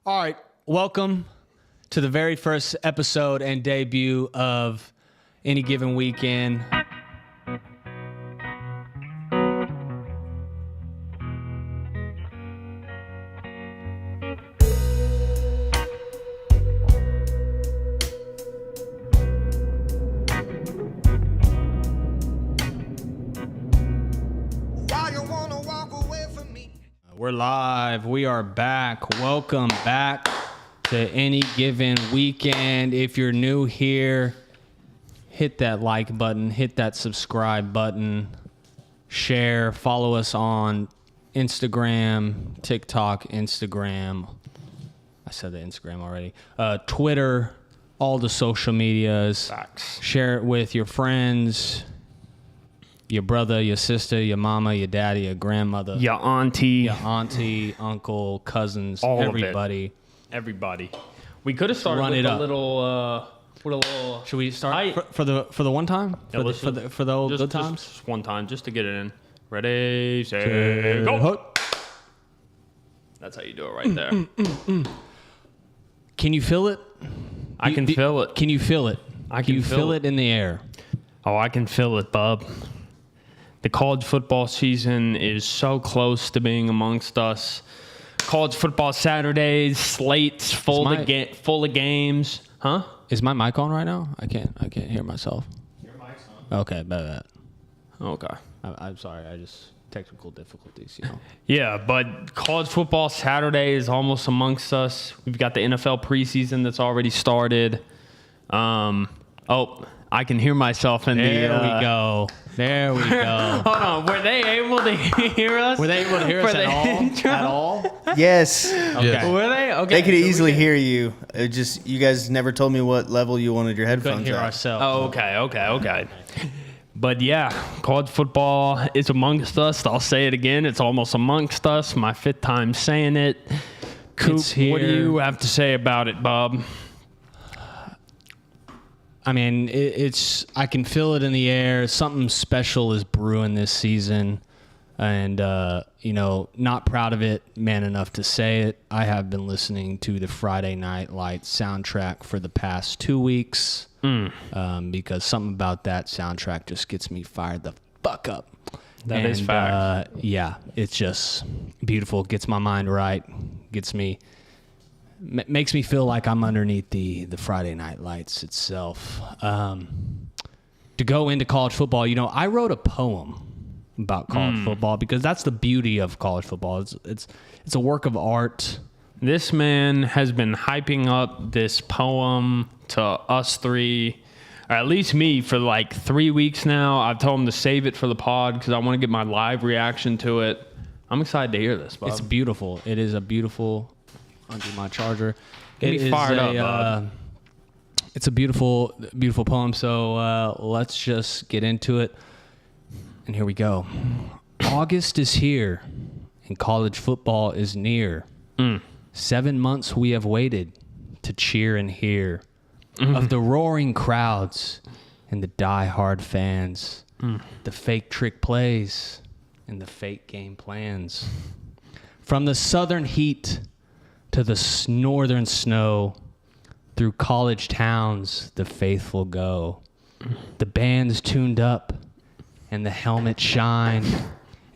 All right, welcome to the very first episode and debut of Any Given Weekend. We're live. We are back. Welcome back to Any Given Weekend. If you're new here, hit that like button, hit that subscribe button, share, follow us on Instagram, TikTok, Instagram. I said the Instagram already. Twitter, all the social medias. Facts. Share it with your friends, your brother, your sister, your mama, your daddy, your grandmother, Your auntie, uncle, cousins, all everybody. of it. Everybody. We could have started Run with it a up. little. Should we start for the one time? Yeah, For the old good times? Just one time, just to get it in. Ready, set, go. That's how you do it right there. Can you feel it? I can feel it. Can you feel it? I Can can you feel feel it. it in the air? Oh, I can feel it, bub. The college football season is so close to being amongst us. College football Saturdays, slates full of games. Huh? Is my mic on right now? I can't hear myself. Your mic's on. Okay, bad. Okay. I'm sorry. I just technical difficulties, you know. Yeah, but college football Saturday is almost amongst us. We've got the NFL preseason that's already started. I can hear myself in There we go. Hold on, were they able to hear us? Were they able to hear us at all? intro? At all? Yes. Okay. Were they? Okay. They could so we easily can- hear you. It just you guys never told me what level you wanted your Couldn't headphones hear at. ourselves. Oh, okay. But yeah, college football is amongst us. I'll say it again. It's almost amongst us. My fifth time saying it. Coop, It's here. what do you have to say about it, Bob? I mean, it's I can feel it in the air. Something special is brewing this season. And, not proud of it, man enough to say it. I have been listening to the Friday Night Lights soundtrack for the past 2 weeks because something about that soundtrack just gets me fired the fuck up. That is fact. Yeah, it's just beautiful. Gets my mind right. Makes me feel like I'm underneath the Friday Night Lights itself. To go into college football, I wrote a poem about college football because that's the beauty of college football. It's a work of art. This man has been hyping up this poem to us three, or at least me, for like 3 weeks now. I've told him to save it for the pod because I want to get my live reaction to it. I'm excited to hear this, Bob. It's beautiful. It is a beautiful. Undo my charger. Get me fired up, Bob. It's a beautiful, beautiful poem. So let's just get into it. And here we go. August is here, and college football is near. 7 months we have waited to cheer and hear of the roaring crowds and the die-hard fans, the fake trick plays and the fake game plans. From the southern heat to the northern snow, through college towns the faithful go. The band's tuned up and the helmets shine,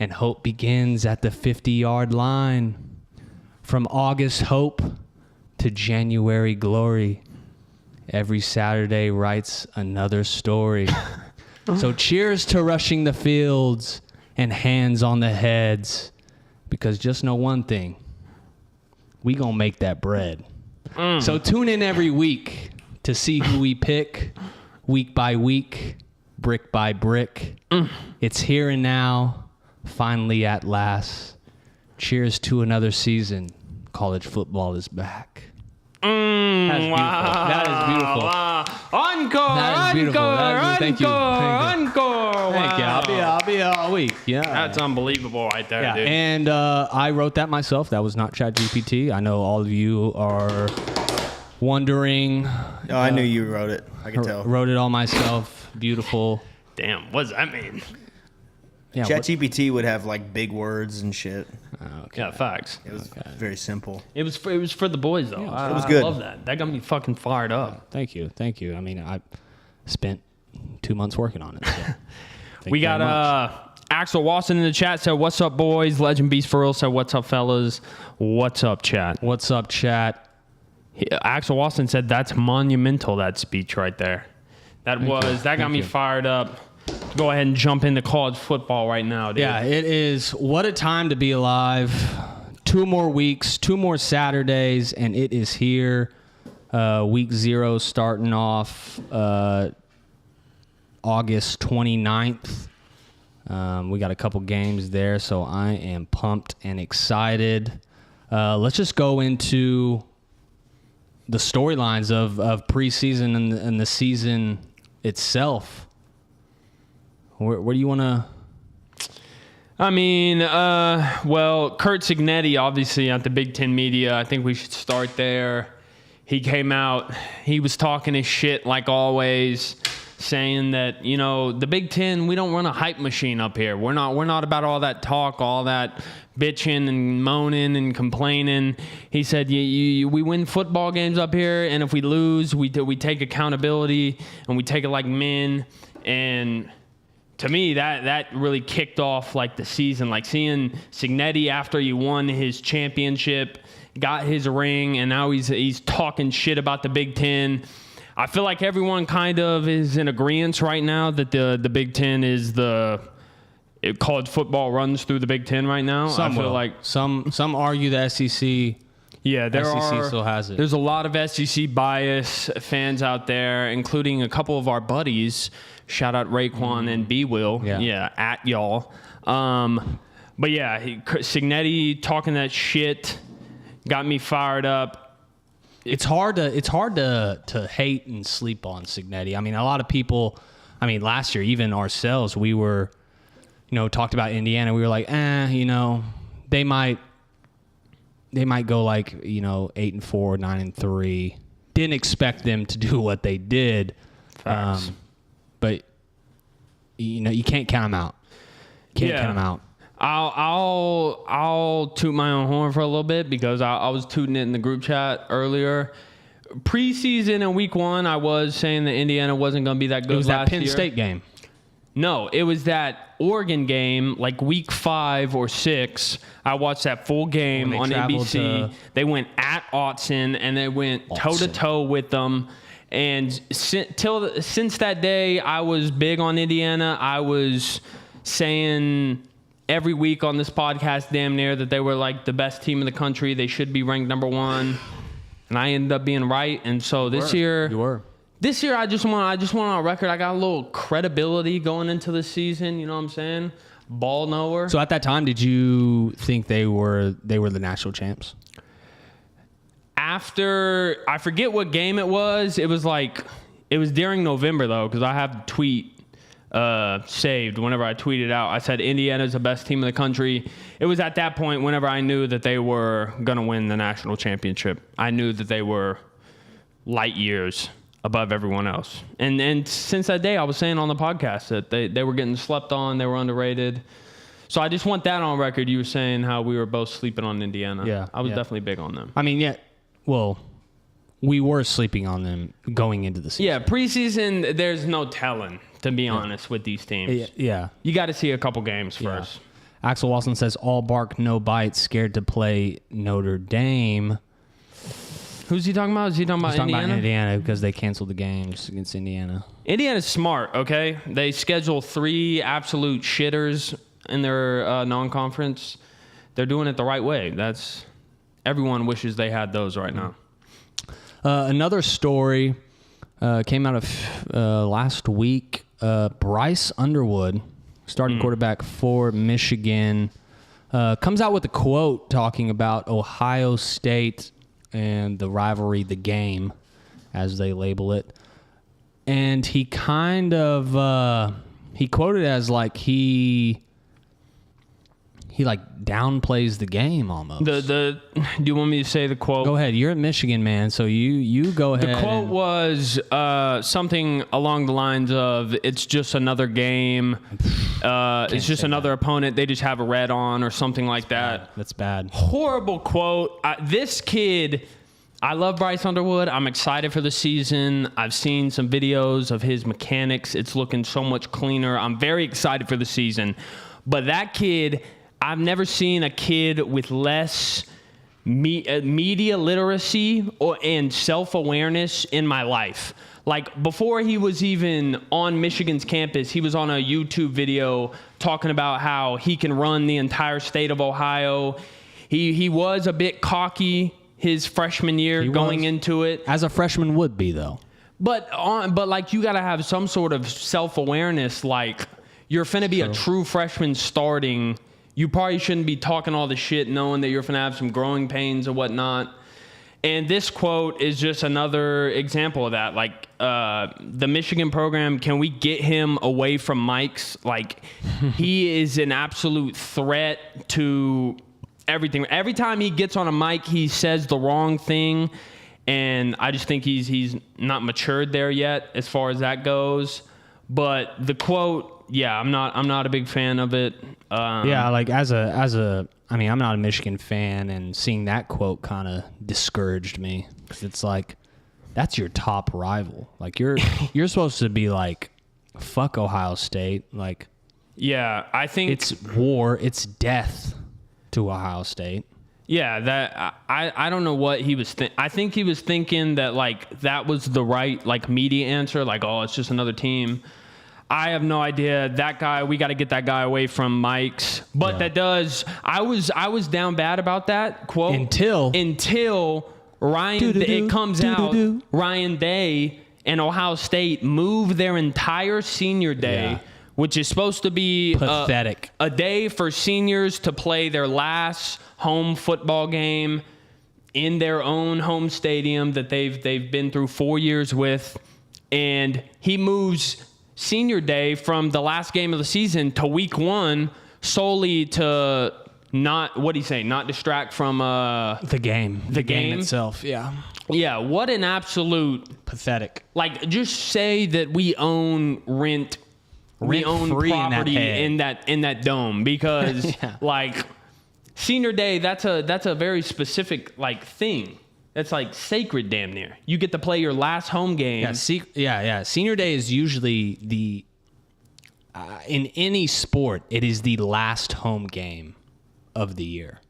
and hope begins at the 50-yard line. From August hope to January glory, every Saturday writes another story. So cheers to rushing the fields and hands on the heads, because just know one thing, we gonna make that bread. So tune in every week to see who we pick, week by week, brick by brick. It's here and now, finally at last. Cheers to another season. College football is back. That is beautiful. Wow. Encore! That is beautiful. Thank you. Encore! Thank you. Wow. I'll be here all week. Yeah. That's unbelievable right there, Yeah, dude. and I wrote that myself. That was not ChatGPT. I know all of you are wondering. Oh, I knew you wrote it. I could tell. Wrote it all myself. Beautiful. Damn, what does that mean? Yeah. ChatGPT would have like big words and shit. Okay. Yeah, facts. It was very simple. It was for the boys though. it was good. I love that. That got me fucking fired up. Thank you. I mean, I spent 2 months working on it. So thank We you very got much. Axel Watson in the chat said, "What's up, boys?" Legend Beast for real said, "What's up, fellas?" What's up, chat? What's up, chat? Axel Watson said, "That's monumental. That speech right there. That got me fired up." Go ahead and jump into college football right now, dude. Yeah, it is. What a time to be alive. 2 more weeks, 2 more Saturdays, and it is here. Week 0 starting off August 29th. We got a couple games there, so I am pumped and excited. Let's just go into the storylines of preseason and the season itself. Where do you want to... I mean, well, Kurt Signetti, obviously, at the Big Ten media, I think we should start there. He came out, he was talking his shit like always, saying that, you know, the Big Ten, we don't run a hype machine up here. We're not about all that talk, all that bitching and moaning and complaining. He said, we win football games up here, and if we lose, we take accountability, and we take it like men. And to me, that really kicked off like the season, like seeing Signetti after he won his championship, got his ring, and now he's talking shit about the Big Ten. I feel like everyone kind of is in agreement right now that the Big Ten is college football runs through the Big Ten right now. Some I feel will. like Some argue the SEC. yeah, SEC still has it. There's a lot of SEC bias fans out there, including a couple of our buddies. Shout out Raekwon and B Will. Yeah, at y'all. But yeah, Signetti talking that shit got me fired up. It's hard to hate and sleep on Signetti. I mean, a lot of people. I mean, last year, even ourselves, we were, talked about Indiana. We were like, they might go like 8-4, 9-3. Didn't expect them to do what they did. Facts. But you can't count them out. Count them out. I'll toot my own horn for a little bit because I was tooting it in the group chat earlier. Preseason in week 1, I was saying that Indiana wasn't going to be that good. It was that Penn year. State game. No, it was that Oregon game, like week 5 or 6. I watched that full game on NBC. They went at Autzen, and they went toe-to-toe with them. And since that day, I was big on Indiana. I was saying every week on this podcast, damn near, that they were like the best team in the country. They should be ranked number 1. And I ended up being right. And so this year... You were. This year, I just want on record. I got a little credibility going into the season. You know what I'm saying? Ball knower. So at that time, did you think they were the national champs? After, I forget what game it was. It was during November though, because I have the tweet saved. Whenever I tweeted out, I said Indiana's the best team in the country. It was at that point whenever I knew that they were gonna win the national championship. I knew that they were light years above everyone else. And since that day, I was saying on the podcast that they were getting slept on, they were underrated. So I just want that on record. You were saying how we were both sleeping on Indiana. Yeah. I was definitely big on them. I mean, we were sleeping on them going into the season. Yeah, preseason, there's no telling, to be honest, with these teams. Yeah. You got to see a couple games first. Axel Watson says, all bark, no bite, scared to play Notre Dame. Who's he talking about? Is he talking about Indiana? Talking about Indiana because they canceled the games against Indiana. Indiana's smart, okay? They schedule 3 absolute shitters in their non-conference. They're doing it the right way. Everyone wishes they had those right now. Another story came out of last week. Bryce Underwood, starting quarterback for Michigan, comes out with a quote talking about Ohio State and the rivalry, the game, as they label it. And he kind of he quoted as like he like downplays the game almost. Do you want me to say the quote? Go ahead. You're a Michigan man, so you go ahead. The quote was something along the lines of, "It's just another game. It's just another opponent. They just have a red on," or something like that. That's bad. Horrible quote. This kid, I love Bryce Underwood. I'm excited for the season. I've seen some videos of his mechanics. It's looking so much cleaner. I'm very excited for the season. But that kid, I've never seen a kid with less media literacy and self-awareness in my life. Like, before he was even on Michigan's campus, he was on a YouTube video talking about how he can run the entire state of Ohio. He was a bit cocky his freshman year going into it. As a freshman would be, though. But like, you got to have some sort of self-awareness. Like, you're finna be a true freshman starting. You probably shouldn't be talking all the shit knowing that you're finna have some growing pains or whatnot. And this quote is just another example of that. Like, the Michigan program, can we get him away from mics? Like, he is an absolute threat to everything. Every time he gets on a mic, he says the wrong thing. And I just think he's not matured there yet as far as that goes. But the quote, yeah, I'm not a big fan of it. Yeah, like I mean, I'm not a Michigan fan, and seeing that quote kind of discouraged me, because it's like, that's your top rival. Like, you're supposed to be like, fuck Ohio State. Like, yeah, I think it's war, it's death to Ohio State. Yeah, that I don't know what he was thinking. I think he was thinking that, like, that was the right, like, media answer, like, oh, it's just another team. I have no idea. That guy, we got to get that guy away from mics. But I was down bad about that quote until Ryan, it comes out, Ryan Day and Ohio State move their entire senior day, which is supposed to be pathetic. A day for seniors to play their last home football game in their own home stadium that they've been through 4 years with. And he moves senior day from the last game of the season to week 1 solely to not distract from the game itself. Yeah, what an absolute pathetic. Like, just say that we own property in that dome, because like, senior day, that's a very specific, like, thing. That's like sacred, damn near. You get to play your last home game. Yeah. Senior day is usually in any sport, it is the last home game of the year.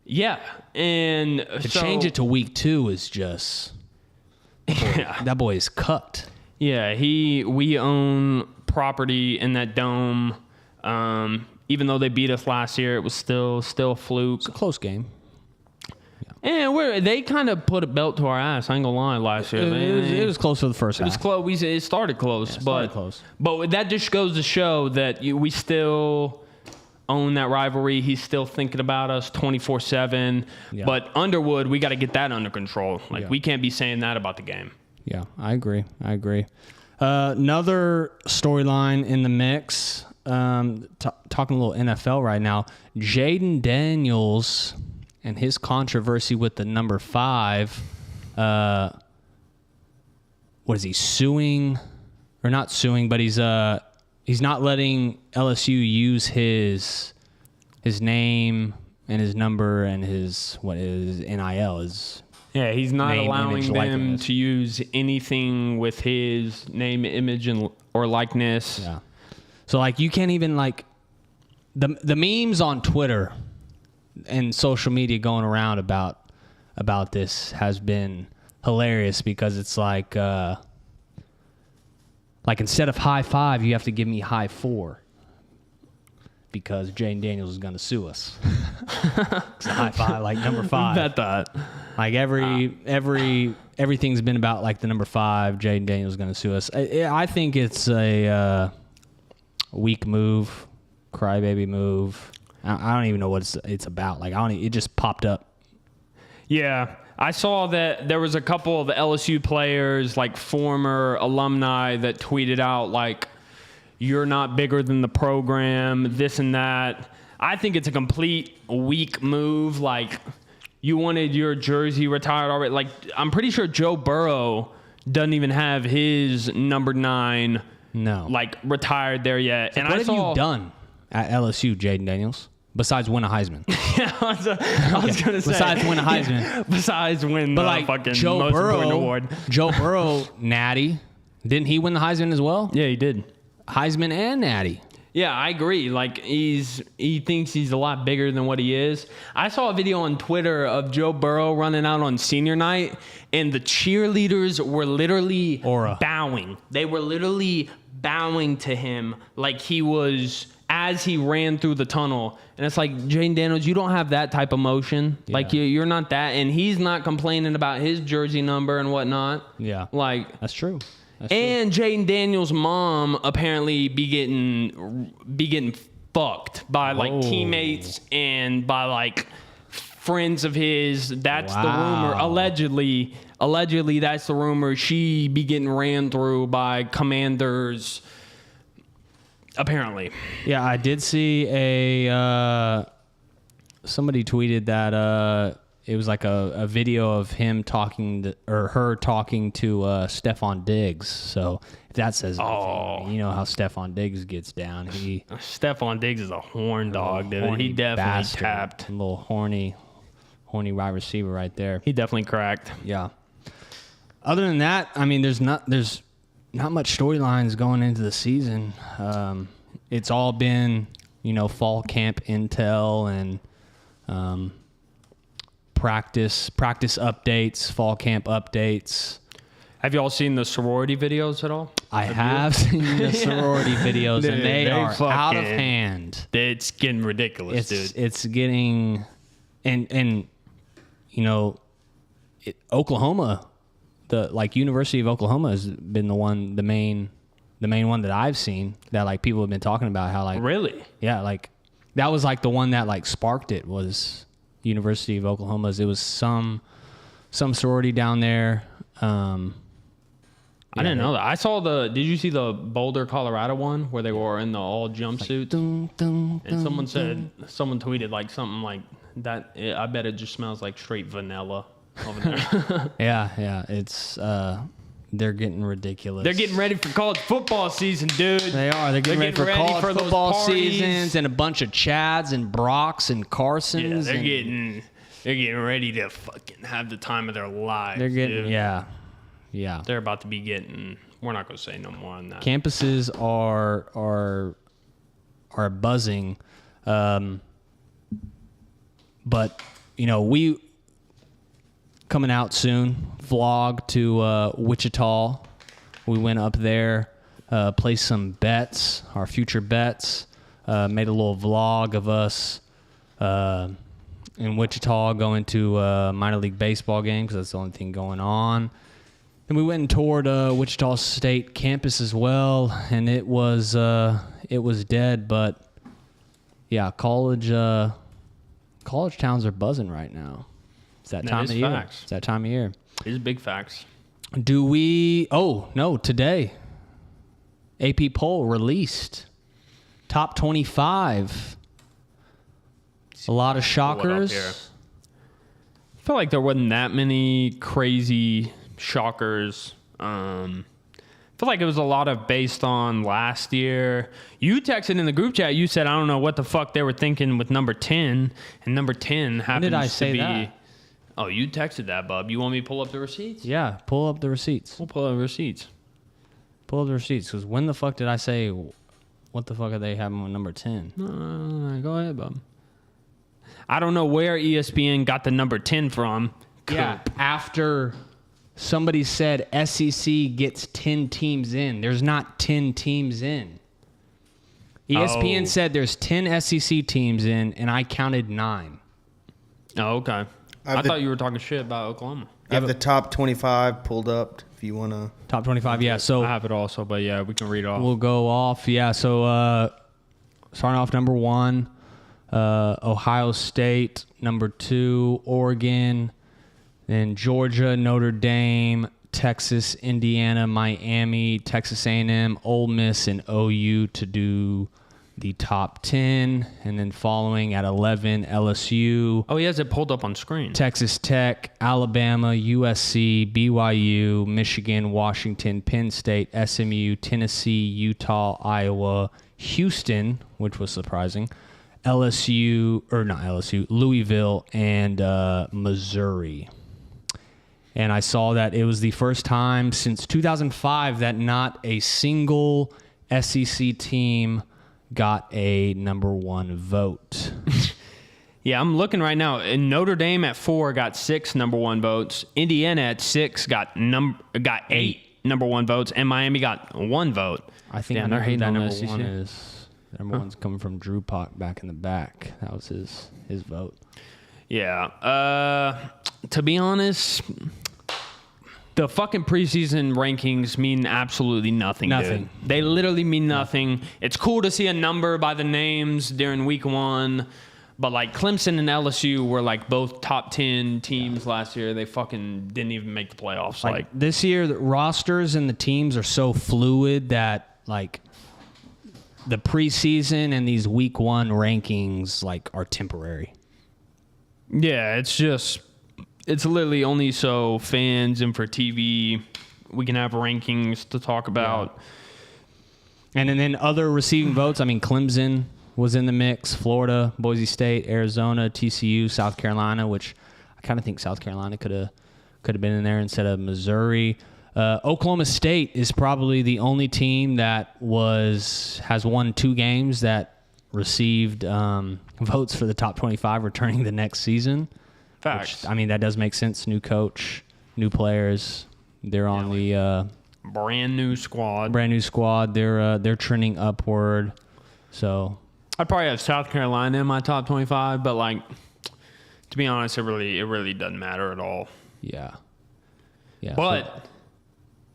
Yeah, and to change it to week 2 is just that boy is cut. Yeah, we own property in that dome. Even though they beat us last year, it was still a fluke. It's a close game. And they kind of put a belt to our ass. I ain't gonna lie. Last year, it was close for the first half. It was close. It started close, close. But that just goes to show that we still own that rivalry. He's still thinking about us 24/7. Yeah. But Underwood, we got to get that under control. Like, we can't be saying that about the game. Yeah, I agree. Another storyline in the mix. Talking a little NFL right now. Jaden Daniels and his controversy with the number 5. What is he suing? Or not suing, but he's not letting LSU use his name and his number and his NIL is. Yeah, he's not name, allowing image, them likeness. to use anything with his name, image, or likeness. Yeah. So, like, you can't even, like, the memes on Twitter and social media going around about this has been hilarious, because it's like instead of high 5, you have to give me high 4, because Jaden Daniels is going to sue us. It's high 5, like number 5. Bet that. Like, everything's been about, like, the number 5. Jaden Daniels is going to sue us. I think it's a weak move, crybaby move. I don't even know what it's about. Like, it just popped up. Yeah, I saw that there was a couple of LSU players, like former alumni, that tweeted out, like, "You're not bigger than the program," this and that. I think it's a complete weak move. Like, you wanted your jersey retired already. Like, I'm pretty sure Joe Burrow doesn't even have his number 9 retired there yet. And what have you done at LSU, Jaden Daniels? Besides win a Heisman. I was going to say. Besides win a Heisman. Besides win the fucking Joe most Burrow, important award. Joe Burrow, Natty. Didn't he win the Heisman as well? Yeah, he did. Heisman and Natty. Yeah, I agree. Like, he thinks he's a lot bigger than what he is. I saw a video on Twitter of Joe Burrow running out on senior night, and the cheerleaders were literally bowing. They were literally bowing to him like he was as he ran through the tunnel. And it's like, Jaden Daniels, you don't have that type of motion. Yeah. Like, you're not that. And he's not complaining about his jersey number and whatnot. Yeah. Like, that's true. And Jaden Daniels' mom apparently be getting fucked by like teammates and by like friends of his. That's the rumor. Allegedly, that's the rumor. She be getting ran through by commanders. Apparently. Yeah, I did see somebody tweeted that it was like a video of him talking or her talking to Stephon Diggs. So if that says anything, you know how Stephon Diggs gets down. Stephon Diggs is a horn dog, dude. He definitely tapped. A little horny wide receiver right there. He definitely cracked. Yeah. Other than that, I mean, there's not much storylines going into the season. It's all been, fall camp intel and practice updates, fall camp updates. Have you all seen the sorority videos at all? I have seen the sorority videos, dude, and they are out of hand. It's getting ridiculous, dude. It's getting, and Oklahoma, University of Oklahoma has been the main one that I've seen that people have been talking about how really, yeah, that was the one that sparked it was University of Oklahoma's. It was some sorority down there. I didn't know that. I saw did you see the Boulder, Colorado one where they were in the all jumpsuits? And someone tweeted something like that. I bet it just smells like straight vanilla over there. Yeah. It's, they're getting ridiculous. They're getting ready for college football season, dude. They are. They're getting ready for college football seasons and a bunch of Chads and Brocks and Carsons. Yeah, they're getting ready to fucking have the time of their lives. They're getting, dude. Yeah. They're about to be getting. We're not going to say no more on that. Campuses are buzzing, but we coming out soon. Vlog to Wichita. We went up there, placed some bets, our future bets. Made a little vlog of us in Wichita going to minor league baseball game because that's the only thing going on. And we went and toured Wichita State campus as well, and it was dead. But yeah, college towns are buzzing right now. It's that time of year. Facts. It's that time of year. It is big facts. Do we? Oh no! Today, AP poll released. Top 25. A lot of shockers. I feel like there wasn't that many crazy shockers. I feel like it was a lot of based on last year. You texted in the group chat. You said, I don't know what the fuck they were thinking with number 10. And number 10 happens did I say to be... that? Oh, you texted that, bub. You want me to pull up the receipts? Yeah, pull up the receipts. We'll pull up the receipts. Pull up the receipts. Because when the fuck did I say, what the fuck are they having with number 10? Go ahead, bub. I don't know where ESPN got the number 10 from. Yeah, after somebody said SEC gets 10 teams in. There's not 10 teams in. ESPN said there's 10 SEC teams in, and I counted 9. Oh, okay. I thought you were talking shit about Oklahoma. I have the top 25 pulled up if you want to. Top 25, yeah. So I have it also, but yeah, we can read off. We'll go off. Yeah, so starting off number 1, Ohio State. Number 2, Oregon. Then Georgia, Notre Dame, Texas, Indiana, Miami, Texas A&M, Ole Miss, and OU to do the top 10, and then following at 11, LSU, Oh, he has it pulled up on screen. Texas Tech, Alabama, USC, BYU, Michigan, Washington, Penn State, SMU, Tennessee, Utah, Iowa, Houston, which was surprising, Louisville, and Missouri. And I saw that it was the first time since 2005 that not a single SEC team got a number 1 vote. Yeah, I'm looking right now. And Notre Dame at 4 got 6 number 1 votes. Indiana at 6 got 8 number 1 votes, and Miami got 1 vote. I think Damn, they're hating that on number the SEC. 1 is. Number 1's coming from Drew Pock back in the back. That was his vote. Yeah. To be honest, the fucking preseason rankings mean absolutely nothing. Nothing. Dude. They literally mean nothing. It's cool to see a number by the names during week 1, but like Clemson and LSU were like both top 10 teams last year. They fucking didn't even make the playoffs. Like this year, the rosters and the teams are so fluid that like the preseason and these week 1 rankings like are temporary. Yeah, it's literally only so fans and for TV we can have rankings to talk about. And then other receiving votes, I mean, Clemson was in the mix, Florida, Boise State, Arizona, TCU, South Carolina, which I kind of think South Carolina could have been in there instead of Missouri. Oklahoma State is probably the only team that has won 2 games that received votes for the top 25 returning the next season. Facts. Which, I mean, that does make sense. New coach, new players. They're on the brand new squad. They're trending upward. So I'd probably have South Carolina in my top 25, but like to be honest, it really doesn't matter at all. yeah. But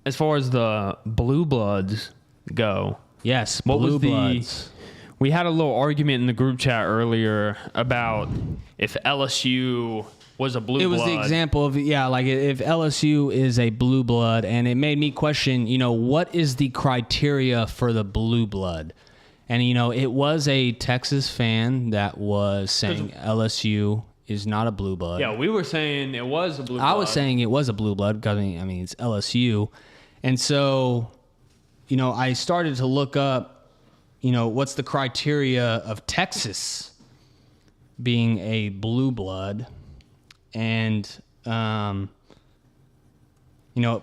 as far as the Blue Bloods go, Yes, what Blue was Bloods. We had a little argument in the group chat earlier about if LSU was a blue blood. It was the example of, like if LSU is a blue blood, and it made me question, what is the criteria for the blue blood? And, it was a Texas fan that was saying LSU is not a blue blood. Yeah, we were saying it was a blue blood. I was saying it was a blue blood because, I mean, it's LSU. And so, I started to look up, what's the criteria of Texas being a blue blood. And, it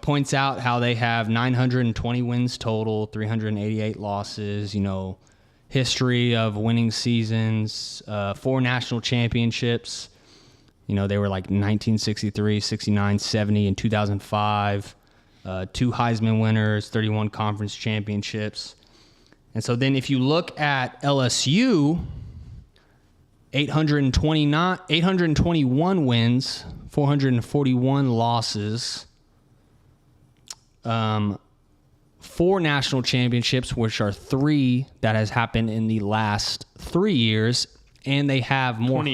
points out how they have 920 wins total, 388 losses, history of winning seasons, 4 national championships. They were like 1963, 69, 70, and 2005. 2 Heisman winners, 31 conference championships. And so then if you look at LSU, 821 wins, 441 losses, 4 national championships, which are 3 that has happened in the last 3 years, and they have more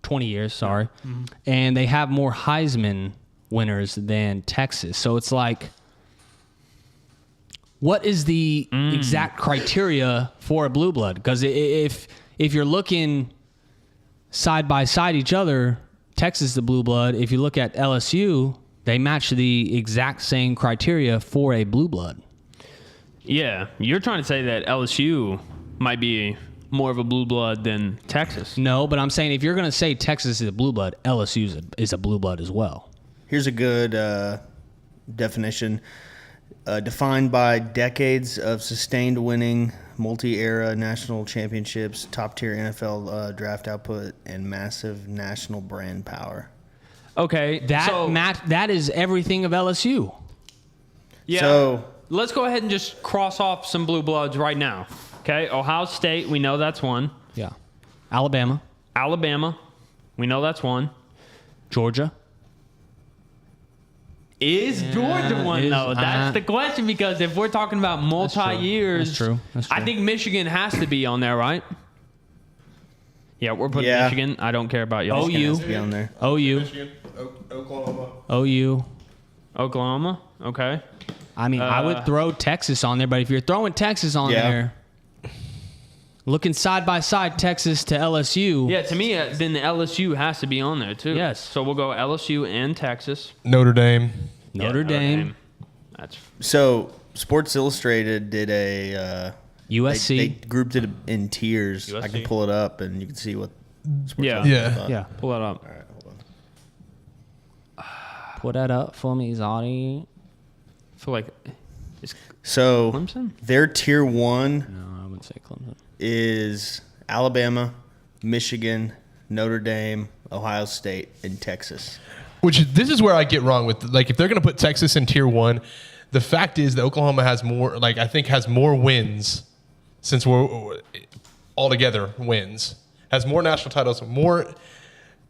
20 years, sorry. Mm-hmm. And they have more Heisman winners than Texas. So it's like, what is the exact criteria for a blue blood? Because if you're looking side by side each other, Texas is the blue blood. If you look at LSU, they match the exact same criteria for a blue blood. Yeah, you're trying to say that LSU might be more of a blue blood than Texas. No, but I'm saying if you're going to say Texas is a blue blood, LSU is a blue blood as well. Here's a good definition. Defined by decades of sustained winning, multi-era national championships, top-tier NFL draft output, and massive national brand power. Okay, that is everything of LSU. Yeah. So let's go ahead and just cross off some blue bloods right now. Okay, Ohio State, we know that's one. Yeah. Alabama, we know that's one. Georgia. Is Georgia one, though? That's the question, because if we're talking about multi-years, That's true. I think Michigan has to be on there, right? Yeah, we're putting Michigan. I don't care about y'all. OU. has to be on there. OU. Michigan, Oklahoma. OU. Oklahoma, okay. I mean, I would throw Texas on there, but if you're throwing Texas on there, Looking side by side, Texas to LSU. Yeah, to me, then the LSU has to be on there too. Yes. So we'll go LSU and Texas. Notre Dame. Notre Yeah, Dame. That's So Sports Illustrated did a USC. They grouped it in tiers. I can USC. pull it up and you can see what. Sports Yeah. Illustrated Yeah. thought. yeah. pull that up. All right, hold on. Put that up for me, Zodi. I feel like it's So Clemson. their tier 1 No, I wouldn't say Clemson. is Alabama, Michigan, Notre Dame, Ohio State, and Texas. Which this is where I get wrong with, like, if they're going to put Texas in tier 1, the fact is that Oklahoma has more, like, I think has more wins since we're altogether wins, has more national titles, more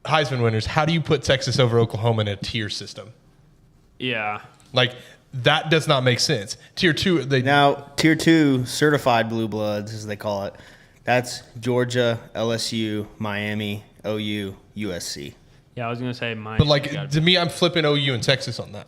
Heisman winners. How do you put Texas over Oklahoma in a tier system? Yeah. Like, that does not make sense. Tier 2, Now, tier 2 certified blue bloods, as they call it, that's Georgia, LSU, Miami, OU, USC. Yeah, I was gonna say mine. but like to me, I'm flipping OU and Texas on that.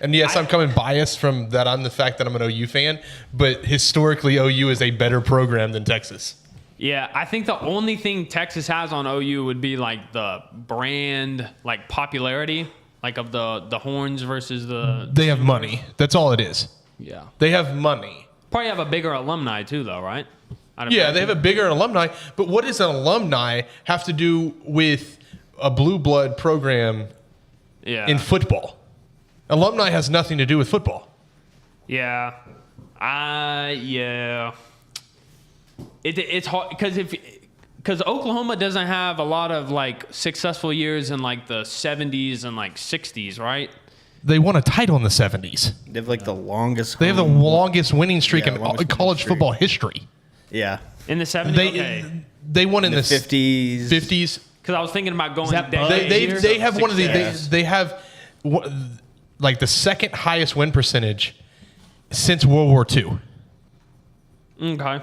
And yes, I'm coming biased from that on the fact that I'm an OU fan, but historically OU is a better program than Texas. Yeah, I think the only thing Texas has on OU would be like the brand, like popularity, like of the horns versus the. They have money. That's all it is. Yeah. They have money. Probably have a bigger alumni too, though, right? I don't Yeah, know. they have a bigger alumni, but what does an alumni have to do with a blue blood program Yeah. in football? Alumni has nothing to do with football. Yeah. Yeah. It's hard because Oklahoma doesn't have a lot of like successful years in like the 70s and like 60s, right? They won a title in the 70s. They have like the longest. They have the home- longest winning streak Yeah, in longest winning college streak. football history. Yeah. In the 70s. They Okay. they won in The the 50s. 50s. Because I was thinking about going. that decades Bud? They have one of the success. they have like the second highest win percentage since World War II. Okay.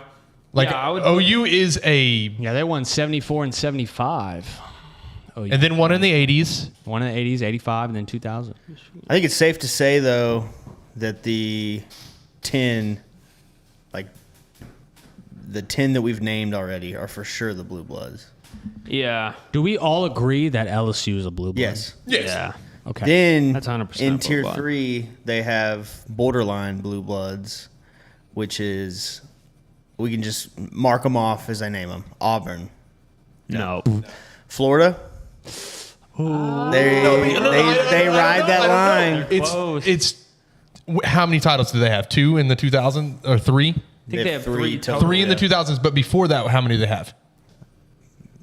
Like Yeah, I would- OU is a Yeah, they won 74 and 75. Oh, and then one in the 80s. one in the 80s, 85, and then 2000. I think it's safe to say, though, that the 10, like the 10 that we've named already, are for sure the blue bloods. Yeah. Do we all agree that LSU is a blue blood? Yes. Yes. Yeah. Okay. Then That's 100% in blue tier blood. 3, they have borderline blue bloods, which is we can just mark them off as I name them. Auburn, No. Florida. They ride that line. Close. It's how many titles do they have? 2 in the 2000 or 3? I think they have three total. total. 3 in the 2000s, but before that, how many do they have?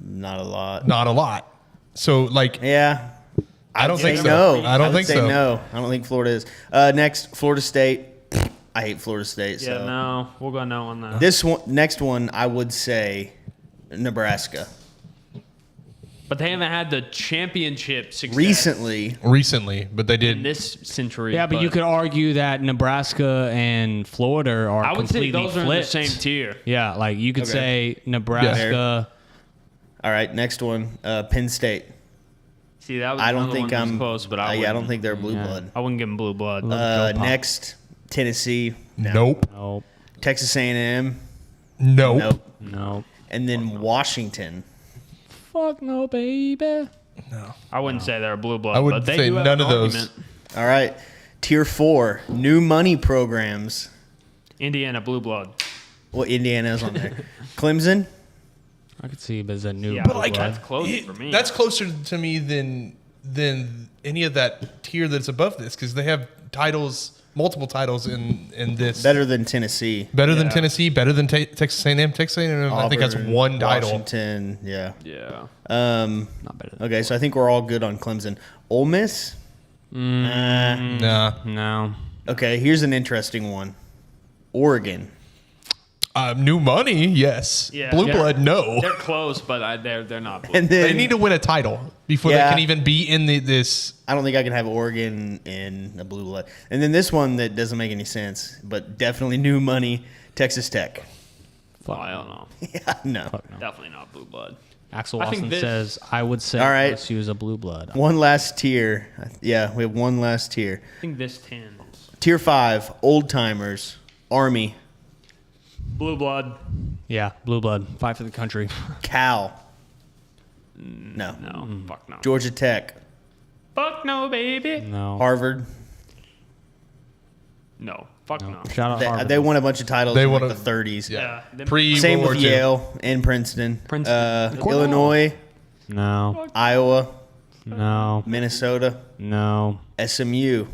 Not a lot. Not a lot. So like, Yeah. I don't think Say so. no. I don't would think say so. No, I don't think Florida is. Next, Florida State. I hate Florida State. Yeah, So no. We'll go no on that. this one, next one, I would say Nebraska. But they haven't had the championship success Recently, but they in did. this century. Yeah, but you could argue that Nebraska and Florida are I would say completely those are in the flipped. same tier. Yeah, like you could Okay. say Nebraska. all right. Next one, Penn State. See, that was I don't another think one that was I'm close, but I I don't wouldn't- think they're blue blood. I wouldn't give them blue blood. Go Pop. Next, Tennessee. Nope. Nope. Texas A&M. Nope. Nope. Nope. And then Washington. Fuck no, baby. I wouldn't say they're blue blood. I would but they say do have none an of those. argument. All right. Tier 4, new money programs. Indiana blue blood. Well, Indiana's on there. Clemson. I could see it as a new. Yeah, blue but like, blood. that's close for me. That's closer to me than any of that tier that's above this because they have titles, multiple titles in this. Better than Tennessee. Better than Yeah. Tennessee, better than Texas A&M. Texas A&M, I think that's Auburn, one title. Washington, yeah. yeah. Not better. Okay, so I think we're all good on Clemson. Ole Miss? Nah. No. Okay, here's an interesting one. Oregon. New money, yes. Yeah. Blue Yeah. blood, no. They're close, but they're not blue. And then They need to win a title before Yeah. they can even be in this. I don't think I can have Oregon in a blue blood. And then this one that doesn't make any sense, but definitely new money, Texas Tech. Oh, I don't know. Yeah, no. Definitely not blue blood. Axel I think Watson this- says I would say All right. LSU is a blue blood. One last tier. Yeah, we have one last tier. I think this 10 is Tier 5, old timers, Army. blue blood. Yeah, blue blood. Fight for the country. Cal. No. No, fuck no. Georgia Tech. Fuck no, baby. No. Harvard. No, fuck no. Shout out Harvard. They won a bunch of titles They in won the 30s. Yeah, them- Same Pre-World with War II. Yale and Princeton. Princeton. Illinois, No. Iowa, No. Minnesota, No. SMU,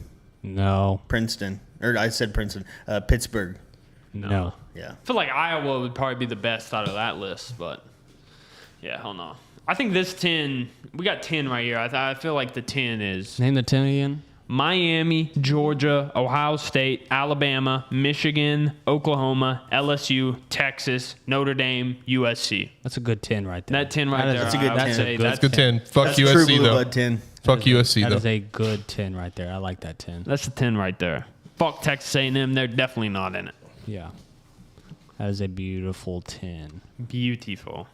No. Princeton. Or I said Princeton. Pittsburgh. No. Yeah. I feel like Iowa would probably be the best out of that list, but yeah, hell no. I think this 10, we got 10 right here. I feel like the 10 is Name the 10 again. Miami, Georgia, Ohio State, Alabama, Michigan, Oklahoma, LSU, Texas, Notre Dame, USC. That's a good 10 right there. That 10 right That is- there. That's a good I would 10. say That's That's good 10. Fuck That's true USC, blue though. blood 10. Fuck USC, That though. is a good 10 right there. I like that 10. That's a 10 right there. Fuck Texas A&M. They're definitely not in it. Yeah. That is a beautiful 10. Beautiful.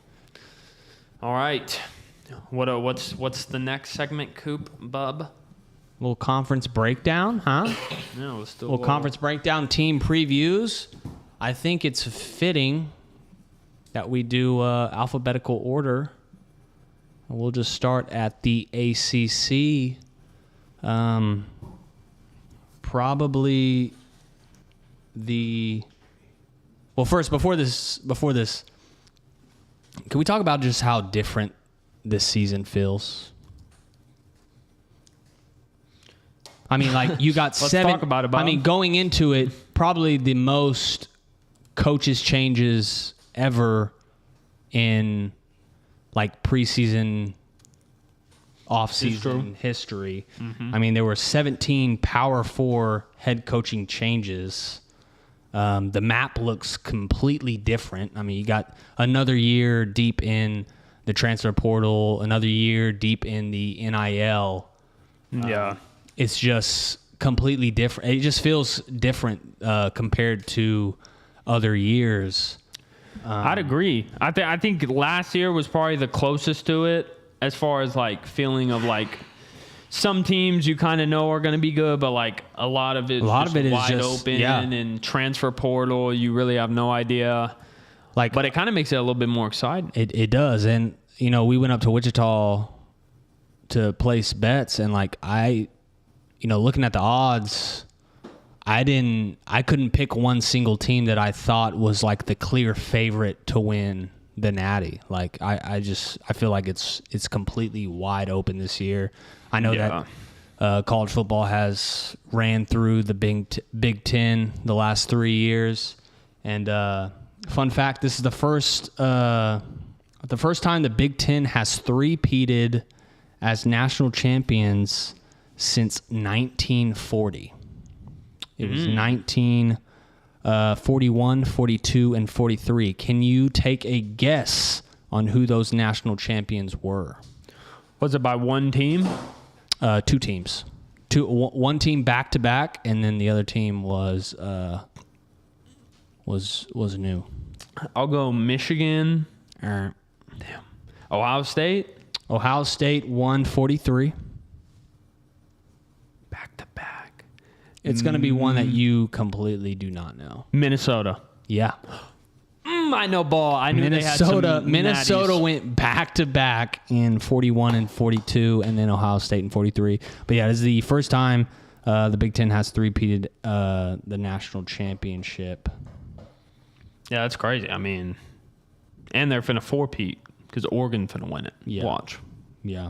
All right. What's the next segment, Coop, bub? Little conference breakdown, huh? No, it's still Little conference breakdown, team previews. I think it's fitting that we do alphabetical order. We'll just start at the ACC. Probably first before this, can we talk about just how different this season feels? I mean, like, you got Let's 7. talk about it, Bob. I mean, going into it, probably the most coaches changes ever in like preseason, off-season history. I mean, there were 17 Power 4 head coaching changes. The map looks completely different. I mean, you got another year deep in the transfer portal, another year deep in the NIL. Yeah. It's just completely different. It just feels different compared to other years. I'd agree. I think last year was probably the closest to it as far as like feeling of like some teams you kind of know are going to be good, but like a lot of it is wide open and transfer portal. You really have no idea. Like, But it kind of makes it a little bit more exciting. it does. And, you know, we went up to Wichita to place bets, and like looking at the odds, I couldn't pick one single team that I thought was like the clear favorite to win the Natty. Like I feel like it's completely wide open this year. I know that college football has ran through the Big Ten the last 3 years, and fun fact: this is the first time the Big Ten has three-peated as national champions since 1940. It was 1941, 42, and 43. Can you take a guess on who those national champions were? Was it by one team? 2 teams. One team back to back, and then the other team was new. I'll go Michigan. Ohio State. Ohio State won 43. Back to back. It's going to be one that you completely do not know. Minnesota. Yeah. I know ball. I knew they had some Minnesota natties. went back to back in 41 and 42, and then Ohio State in 43. But yeah, this is the first time the Big Ten has three-peated the national championship. Yeah, that's crazy. I mean, and they're finna 4-peat because Oregon finna win it. Yeah. Watch. Yeah,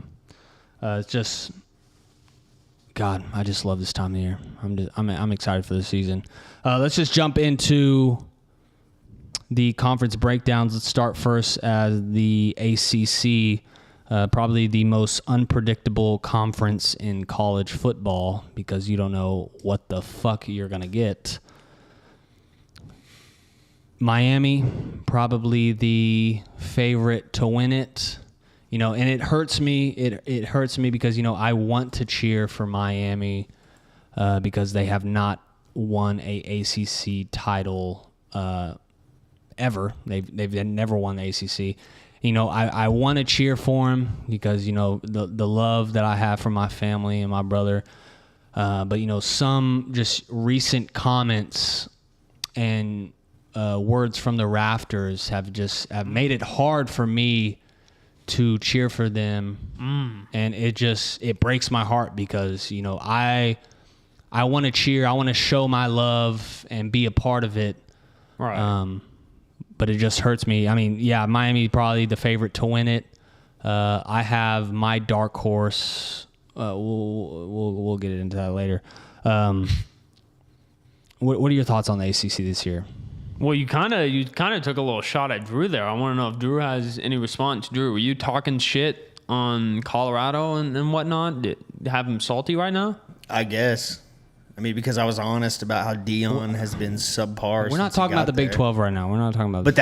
it's just, God, I just love this time of year. I'm excited for the season. Let's just jump into the conference breakdowns. Let's start first as the ACC, probably the most unpredictable conference in college football because you don't know what the fuck you're gonna get. Miami, probably the favorite to win it. You know, and it hurts me. It hurts me because, you know, I want to cheer for Miami because they have not won a ACC title ever. They've never won the ACC. You know, I want to cheer for them because, you know, the love that I have for my family and my brother. But, you know, some just recent comments and words from the rafters have made it hard for me to cheer for them, and it breaks my heart because I want to cheer, I want to show my love and be a part of it, Right. but it just hurts me. I mean, yeah, Miami probably the favorite to win it. I have my dark horse. We'll get into that later. What are your thoughts on the ACC this year? Well, you kind of took a little shot at Drew there. I want to know if Drew has any response. Drew, were you talking shit on Colorado and whatnot? Have him salty right now? I guess. I mean, because I was honest about how Dion has been subpar. We're not since he talking about got the Big there. 12 right now. We're not talking about. But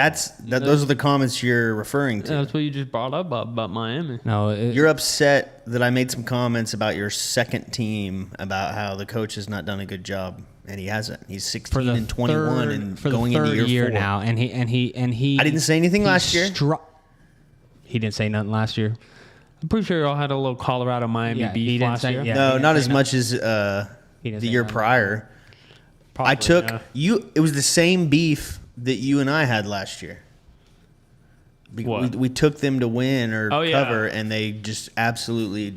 those are the comments you're referring to. Yeah, that's what you just brought up about Miami. no, You're upset that I made some comments about your second team about how the coach has not done a good job, and he hasn't. He's 16 for the and 21 and for going the third into year 4 now, and he. I didn't say anything he last year. He didn't say nothing last year. I'm pretty sure y'all had a little Colorado Miami Yeah, he beef didn't last say- year. yeah. No, he not didn't as say much as He the didn't say year nothing. prior. Probably, I took yeah. you. It was the same beef that you and I had last year. What? We took them to win or Oh, yeah. cover, and they just absolutely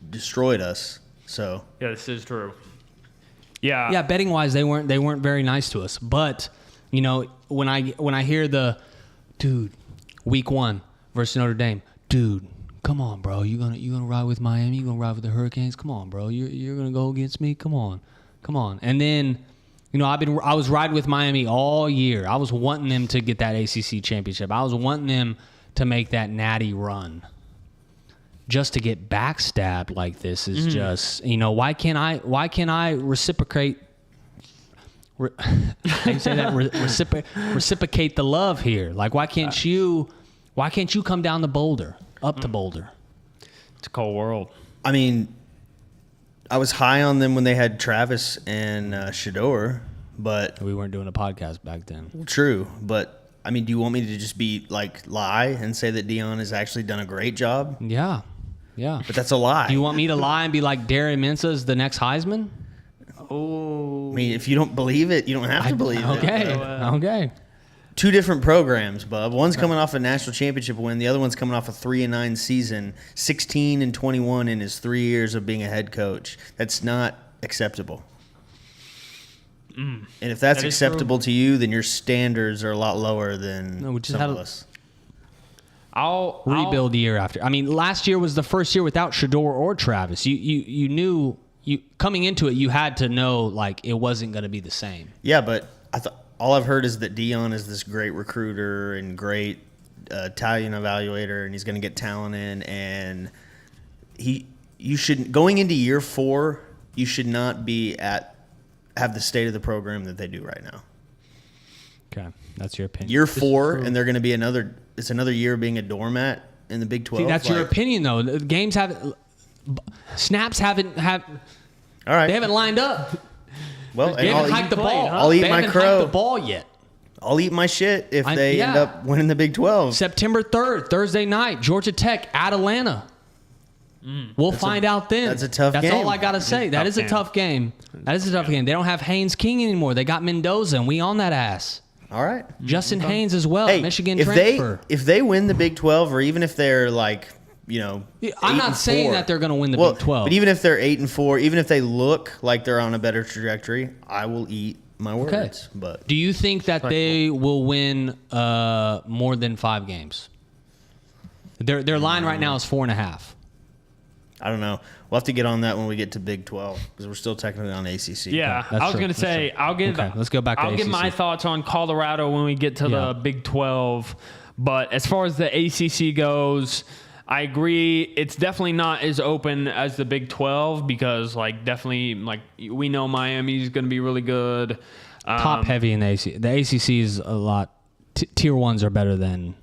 destroyed us. So Yeah, this is true. Yeah. Yeah, betting wise, they weren't very nice to us. But when I hear the dude, week 1 versus Notre Dame, dude, come on, bro, you gonna ride with Miami? You gonna ride with the Hurricanes? Come on, bro, you're gonna go against me? Come on. And then I was riding with Miami all year. I was wanting them to get that ACC championship. I was wanting them to make that natty run. Just to get backstabbed like this is just, why can't I reciprocate? How you say that? Reciprocate the love here. Like, why can't you come down to Boulder, up to Boulder? It's a cold world. I mean, I was high on them when they had Travis and Shador, but We weren't doing a podcast back then. true. But I mean, do you want me to just lie and say that Dion has actually done a great job? Yeah. But that's a lie. Do you want me to lie and be like Darren Mensah's the next Heisman? Oh. I mean, if you don't believe it, you don't have to believe it. Okay. Okay. Two different programs, bub. One's coming off a national championship win. The other one's coming off a 3-9 season, 16 and 21 in his 3 years of being a head coach. That's not acceptable. And if that's That is acceptable to you, then your standards are a lot lower than No, we just some had of a- us. I'll Rebuild year after. I mean, last year was the first year without Shador or Travis. You knew coming into it, you had to know like it wasn't going to be the same. Yeah, but all I've heard is that Dion is this great recruiter and great Italian evaluator, and he's going to get talent in. And you should going into year 4, you should not have the state of the program that they do right now. Okay, that's your opinion. Year 4, and they're going to be another year being a doormat in the Big 12. See, that's your Like, opinion though. The games snaps haven't all right. they haven't lined up. Well, They and haven't hiked the ball. I'll eat They my haven't crow. hiked the ball yet. I'll eat my shit if I- they end yeah. up winning the Big 12. September 3rd, Thursday night, Georgia Tech at Atlanta. We'll find out then. that's a tough That's game. all I got to say. That is a tough game. That is a tough game. They don't have Haynes King anymore. They got Mendoza, and we on that ass. All right. Justin Haynes as well, Hey, Michigan if transfer. if they win the Big 12, or even if they're like, I'm 8 not and saying 4, that they're going to win the well, Big 12. But even if they're 8 and 4, even if they look like they're on a better trajectory, I will eat my words. Okay. But Do you think that they will win more than 5 games? Their line right now is 4.5. I don't know. We'll have to get on that when we get to Big 12 because we're still technically on ACC. Yeah, that's I was true. going to say That's I'll give. Okay, let's go back to I'll give my ACC. thoughts on Colorado when we get to Yeah. the Big 12. But as far as the ACC goes, I agree. It's definitely not as open as the Big 12 because, definitely, we know Miami's going to be really good. Top heavy in the ACC. The ACC is a lot. Tier 1s are better than.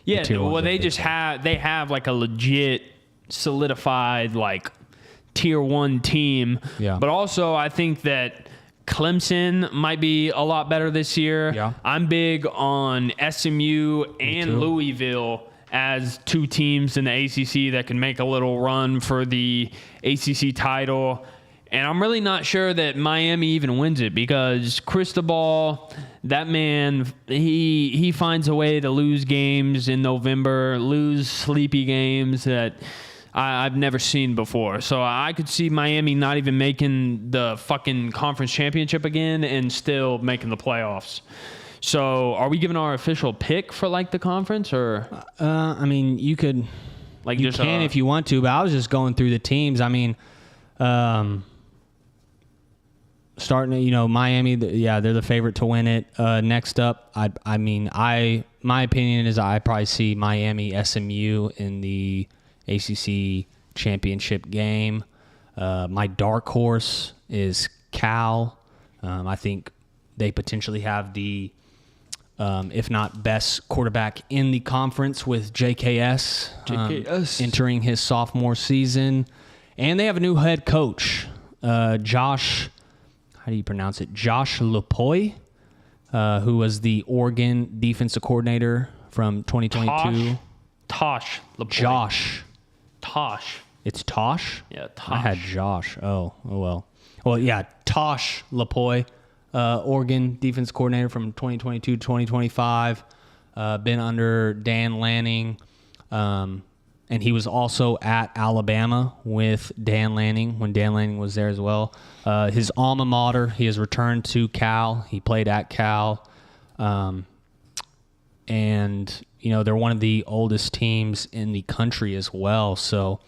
Yeah, tier ones well, of they the just Big have a legit solidified tier 1 team. Yeah. But also, I think that Clemson might be a lot better this year. Yeah. I'm big on SMU and too. Louisville as 2 teams in the ACC that can make a little run for the ACC title. And I'm really not sure that Miami even wins it because Cristobal, that man, he finds a way to lose games in November, lose sleepy games that I've never seen before. So I could see Miami not even making the fucking conference championship again and still making the playoffs. So are we giving our official pick for like the conference or? I mean, you could, Like you just can if you want to, but I was just going through the teams. I mean, starting at, Miami, they're the favorite to win it. Next up, my opinion is I probably see Miami SMU in the ACC championship game. My dark horse is Cal. I think they potentially have the, if not best quarterback in the conference with JKS entering his sophomore season. And they have a new head coach, Josh, how do you pronounce it? Josh Lepoy, who was the Oregon defensive coordinator from 2022. Tosh. LePoy. Josh. Tosh. It's Tosh? Yeah, Tosh. I had Josh. Oh well. Well, yeah, Tosh Lepoy, Oregon defense coordinator from 2022 to 2025. Been under Dan Lanning. And he was also at Alabama with Dan Lanning when Dan Lanning was there as well. His alma mater, he has returned to Cal. He played at Cal. And, they're one of the oldest teams in the country as well. So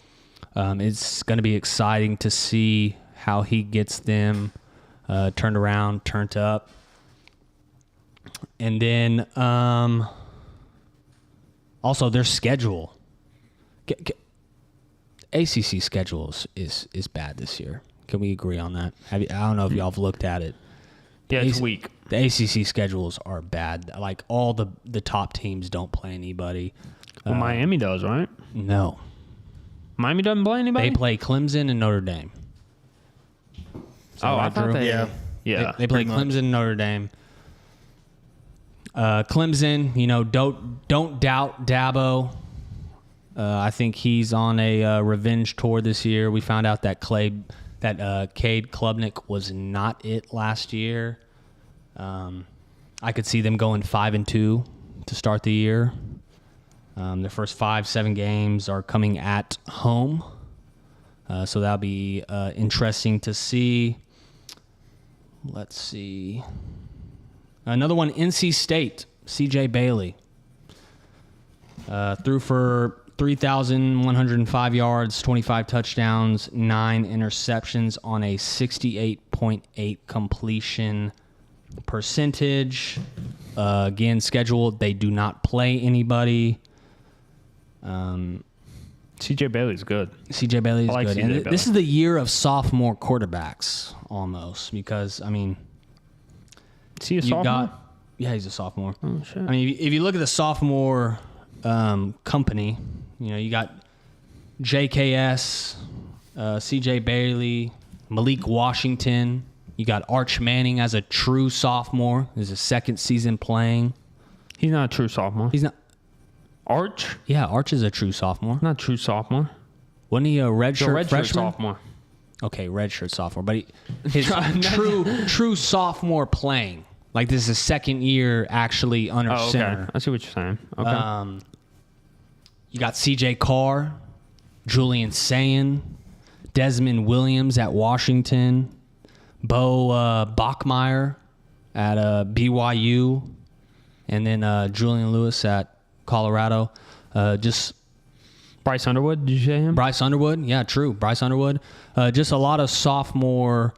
it's going to be exciting to see how he gets them turned around, turned up. And then also their schedule. ACC schedules is bad this year. Can we agree on that? I don't know if y'all have looked at it. Yeah, it's weak. The ACC schedules are bad. Like all the top teams don't play anybody. Well, Miami does, right? No, Miami doesn't play anybody? they play Clemson and Notre Dame. I thought they... Yeah. Yeah. They play pretty much. Clemson and Notre Dame. Clemson, don't doubt Dabo. I think he's on a revenge tour this year. We found out that Cade Klubnik was not it last year. I could see them going 5-2 to start the year. Their first 5-7 games are coming at home, so that'll be interesting to see. Let's see. Another one, NC State, CJ Bailey. Threw for 3,105 yards, 25 touchdowns, 9 interceptions on a 68.8 completion percentage. Again, scheduled, they do not play anybody. CJ Bailey's good. CJ Bailey is I like good. CJ And Bailey. this is the year of sophomore quarterbacks almost because, Is he a sophomore? he's a sophomore. Oh, shit. I mean, if you look at the sophomore company, you got JKS, CJ Bailey, Malik Washington. You got Arch Manning as a true sophomore. His second season playing. He's not a true sophomore. He's not. Arch? Yeah, Arch is a true sophomore. Not a true sophomore. Wasn't he a He's a redshirt redshirt freshman? sophomore. Okay, redshirt sophomore, but his true sophomore playing. Like this is his second year actually under Oh, okay. center. I see what you're saying. Okay. You got C.J. Carr, Julian Sayin, Desmond Williams at Washington, Bo Bachmeier at BYU, and then Julian Lewis at Colorado. Just Bryce Underwood, did you say him? Bryce Underwood. Yeah, true. Bryce Underwood. Just a lot of sophomore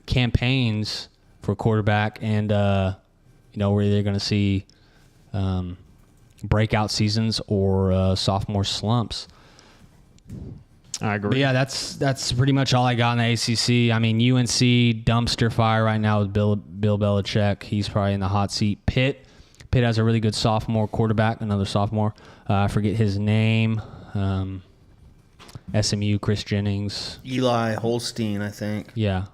campaigns for quarterback, and we're either going to see breakout seasons or sophomore slumps. I agree. But yeah, that's pretty much all I got in the ACC. I mean, UNC dumpster fire right now with Bill Belichick. He's probably in the hot seat. Pitt has a really good sophomore quarterback, another sophomore. I forget his name. SMU, Chris Jennings. Eli Holstein, I think. Yeah.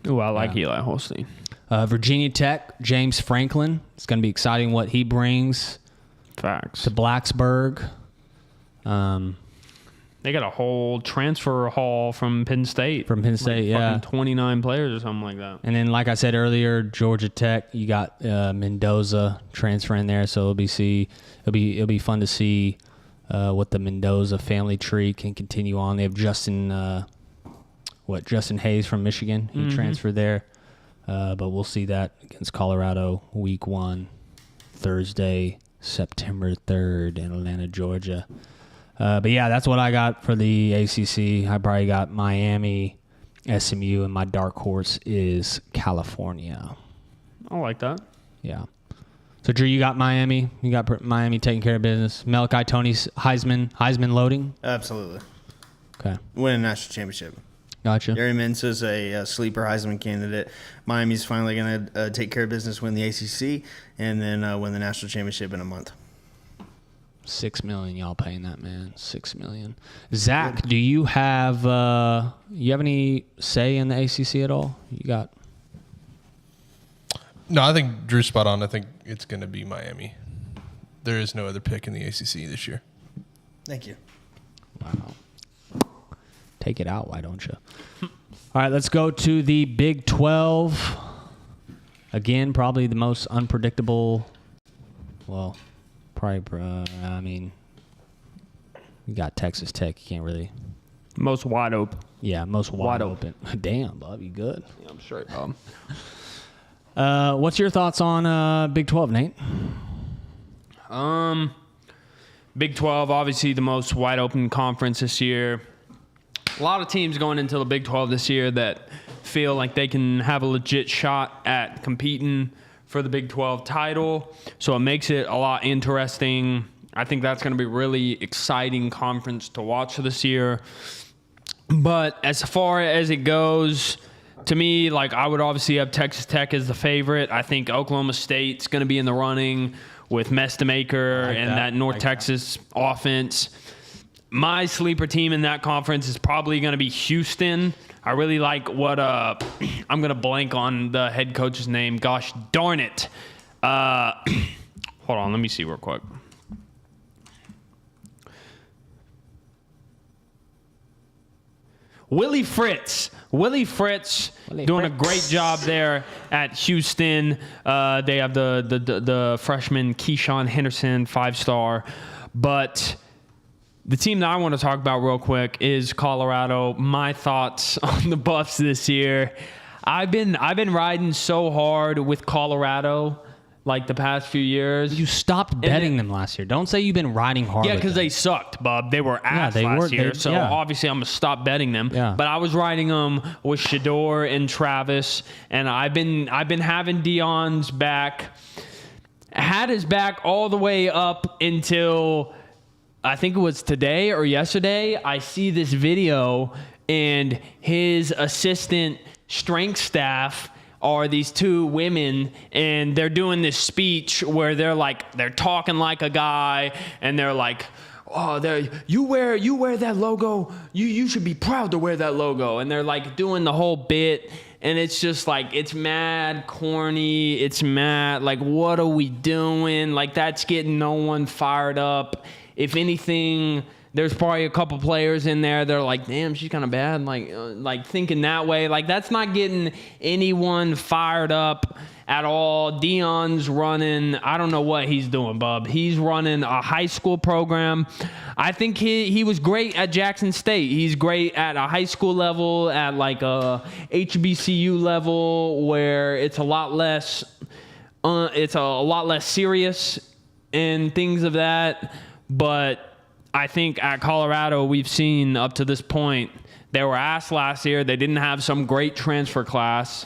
Ooh, I like Eli Holstein. Virginia Tech, James Franklin. It's going to be exciting what he brings Facts. to Blacksburg. They got a whole transfer haul from Penn State. From Penn State, yeah. Fucking 29 players or something like that. And then, like I said earlier, Georgia Tech, you got Mendoza transferring there, so it'll be fun to see what the Mendoza family tree can continue on. They have Justin Hayes from Michigan. He transferred there, but we'll see that against Colorado week 1, Thursday, September 3rd in Atlanta, Georgia. But yeah, that's what I got for the ACC. I probably got Miami, SMU, and my dark horse is California. I like that. Yeah. So Drew, you got Miami. You got Miami taking care of business. Malachi Tony's Heisman loading. Absolutely. Okay. Win a national championship. Gotcha. Gary Mensa's a sleeper Heisman candidate. Miami's finally going to take care of business, win the ACC, and then win the national championship in a month. $6 million, y'all paying that man. $6 million. Zach, do you have any say in the ACC at all? You got? No, I think Drew's spot on. I think it's going to be Miami. There is no other pick in the ACC this year. Thank you. Wow. Take it out, why don't you? All right, let's go to the Big 12. Again, probably the most unpredictable. Well, probably, you got Texas Tech. You can't really. Most wide open. Yeah, most wide open. Damn, Bob, you good? Yeah, I'm straight, Bob. What's your thoughts on Big 12, Nate? Big 12, obviously the most wide open conference this year. A lot of teams going into the Big 12 this year that feel like they can have a legit shot at competing for the Big 12 title. So it makes it a lot interesting. I think that's going to be a really exciting conference to watch this year. But as far as it goes, to me, like, I would obviously have Texas Tech as the favorite. I think Oklahoma State's going to be in the running with Mestamaker and that North Texas offense. My sleeper team in that conference is probably going to be Houston. I really like what I'm going to blank on the head coach's name. Gosh darn it. Hold on, let me see real quick. Willie Fritz doing a great job there at Houston. They have the freshman Keyshawn Henderson, 5-star. But the team that I want to talk about real quick is Colorado. My thoughts on the Buffs this year. I've been riding so hard with Colorado like the past few years. You stopped betting them last year. Don't say you've been riding hard. Yeah, with because them. they sucked, Bub. They were ass last year. So obviously I'm going to stop betting them. Yeah. But I was riding them with Shador and Travis, and I've been having Dion's back. Had his back all the way up until I think it was today or yesterday. I see this video, and his assistant strength staff are these two women, and they're doing this speech where they're talking like a guy, and they're like, oh, you wear that logo. You should be proud to wear that logo. And they're like doing the whole bit, and it's just like, it's mad corny. It's mad, like, what are we doing? Like, that's getting no one fired up. If anything, there's probably a couple players in there that are like, damn, she's kind of bad. Like thinking that way. Like, that's not getting anyone fired up at all. Dion's running, I don't know what he's doing, Bub. He's running a high school program. I think he was great at Jackson State. He's great at a high school level, at like a HBCU level, where it's a lot less serious and things of that. But I think at Colorado, we've seen up to this point, they were asked last year. They didn't have some great transfer class.